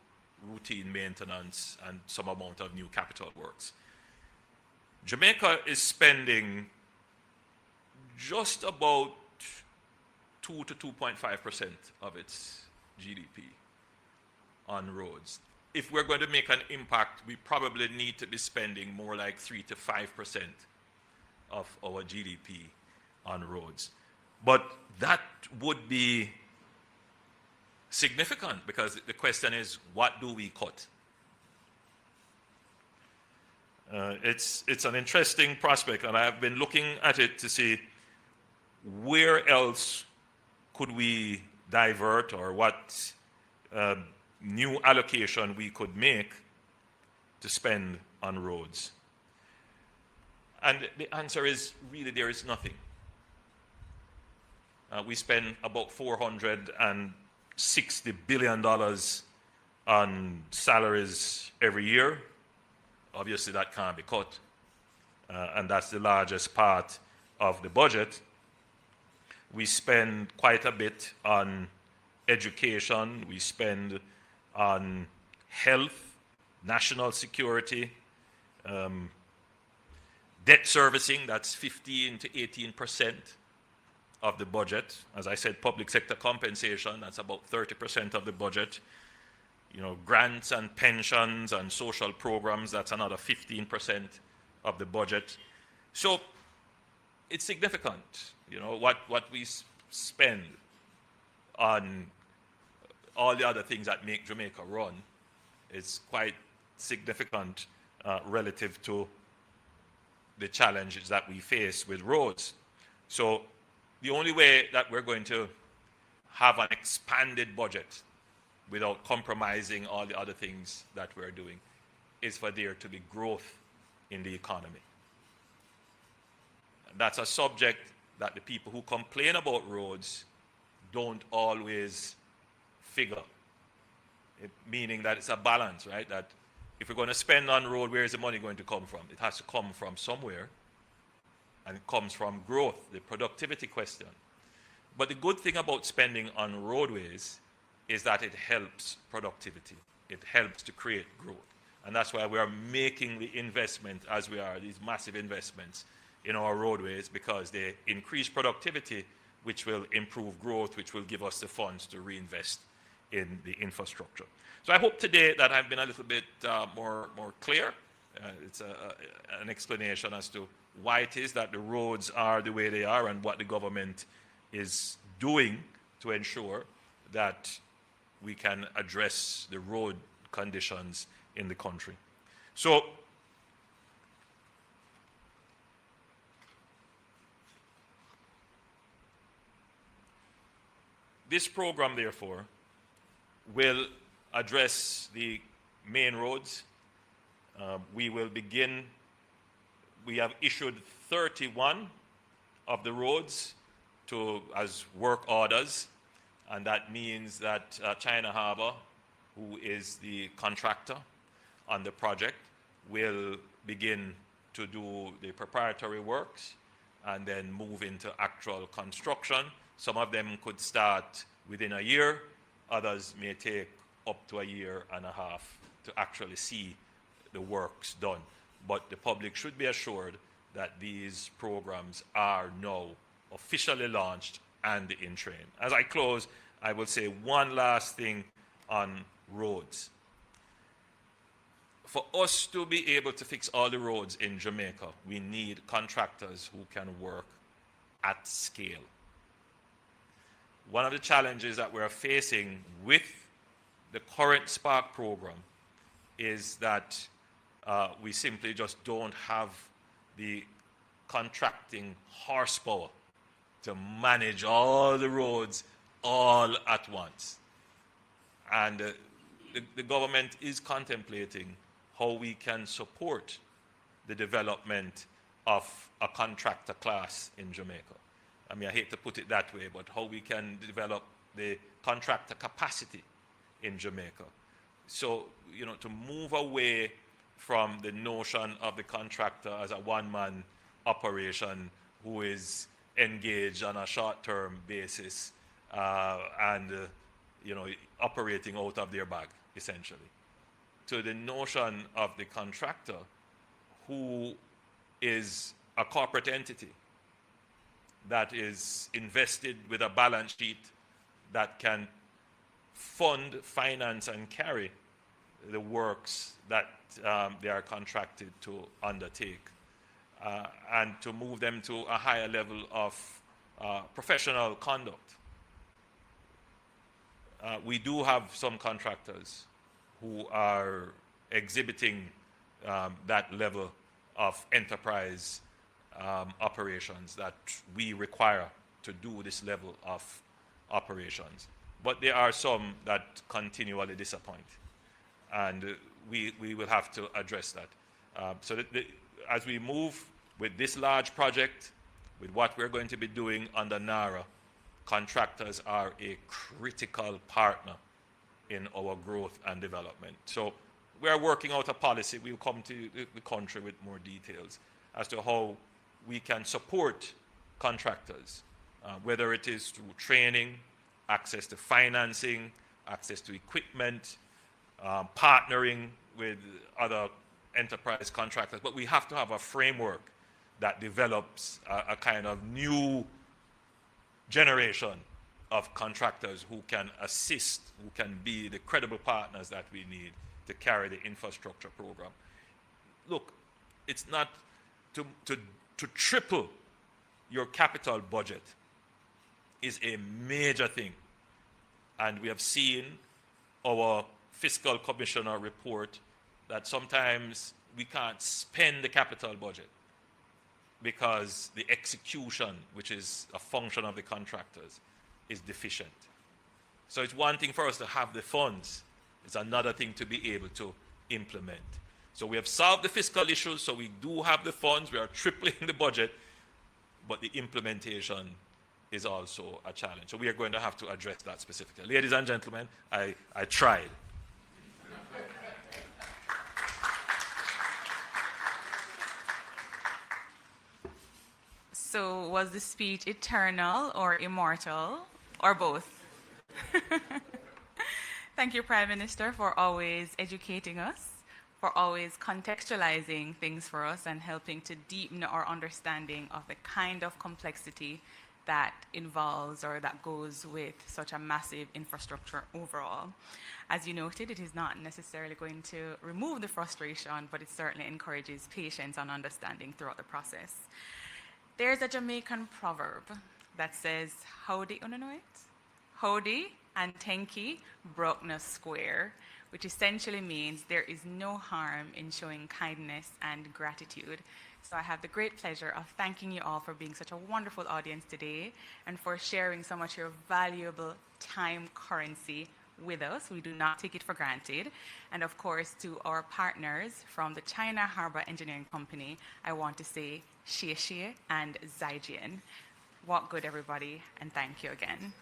routine maintenance and some amount of new capital works. Jamaica is spending just about 2 to 2.5% of its GDP on roads. If we're going to make an impact, we probably need to be spending more like 3 to 5% of our GDP on roads. But that would be significant, because the question is, what do we cut? It's an interesting prospect, and I've been looking at it to see where else could we divert, or what new allocation we could make to spend on roads. And the answer is, really, there is nothing. We spend about $460 billion on salaries every year. Obviously, that can't be cut. And that's the largest part of the budget. We spend quite a bit on education. We spend on health, national security, debt servicing. That's 15 to 18% of the budget. As I said, public sector compensation, that's about 30% of the budget. You know, grants and pensions and social programs, that's another 15% of the budget. So it's significant, you know, what we spend on all the other things that make Jamaica run is quite significant relative to the challenges that we face with roads. So the only way that we're going to have an expanded budget without compromising all the other things that we're doing is for there to be growth in the economy. That's a subject that the people who complain about roads don't always figure. Meaning that it's a balance, right? That if we're going to spend on road, where is the money going to come from? It has to come from somewhere, and it comes from growth, the productivity question. But the good thing about spending on roadways is that it helps productivity. It helps to create growth. And that's why we are making the investment as we are, these massive investments in our roadways, because they increase productivity, which will improve growth, which will give us the funds to reinvest in the infrastructure. So I hope today that I've been a little bit more clear. It's an explanation as to why it is that the roads are the way they are and what the government is doing to ensure that we can address the road conditions in the country. So this program, therefore, will address the main roads. We will begin, we have issued 31 of the roads as work orders, and that means that China Harbour, who is the contractor on the project, will begin to do the preparatory works and then move into actual construction. Some of them could start within a year, others may take up to a year and a half to actually see the works done. But the public should be assured that these programs are now officially launched and in train. As I close, I will say one last thing on roads. For us to be able to fix all the roads in Jamaica, we need contractors who can work at scale. One of the challenges that we're facing with the current Spark program is that we simply just don't have the contracting horsepower to manage all the roads all at once. And the government is contemplating how we can support the development of a contractor class in Jamaica. I mean, I hate to put it that way, but how we can develop the contractor capacity in Jamaica. So, you know, to move away from the notion of the contractor as a one-man operation who is engaged on a short-term basis and, you know, operating out of their bag, essentially, to the notion of the contractor who is a corporate entity that is invested with a balance sheet that can fund, finance, and carry the works that they are contracted to undertake, and to move them to a higher level of professional conduct. We do have some contractors who are exhibiting that level of enterprise operations that we require to do this level of operations. But there are some that continually disappoint, and we will have to address that. So that as we move with this large project, with what we're going to be doing under NARA, contractors are a critical partner in our growth and development. So we are working out a policy. We'll come to the country with more details as to how we can support contractors, whether it is through training, access to financing, access to equipment, partnering with other enterprise contractors. But we have to have a framework that develops a kind of new generation of contractors who can assist, who can be the credible partners that we need to carry the infrastructure program. Look, it's not to triple your capital budget is a major thing. And we have seen our fiscal commissioner report that sometimes we can't spend the capital budget because the execution, which is a function of the contractors, is deficient. So it's one thing for us to have the funds. It's another thing to be able to implement. So we have solved the fiscal issues, so we do have the funds. We are tripling the budget, but the implementation is also a challenge. So we are going to have to address that specifically. Ladies and gentlemen, I tried. So was the speech eternal or immortal, or both? Thank you, Prime Minister, for always educating us, for always contextualizing things for us and helping to deepen our understanding of the kind of complexity that involves or that goes with such a massive infrastructure overall. As you noted, it is not necessarily going to remove the frustration, but it certainly encourages patience and understanding throughout the process. There's a Jamaican proverb that says, howdy, unanuit? Howdy and tenki broke no square, which essentially means there is no harm in showing kindness and gratitude. So I have the great pleasure of thanking you all for being such a wonderful audience today and for sharing so much of your valuable time currency with us. We do not take it for granted. And of course, to our partners from the China Harbor Engineering Company, I want to say xie xie and zaijian. Walk good, everybody, and thank you again.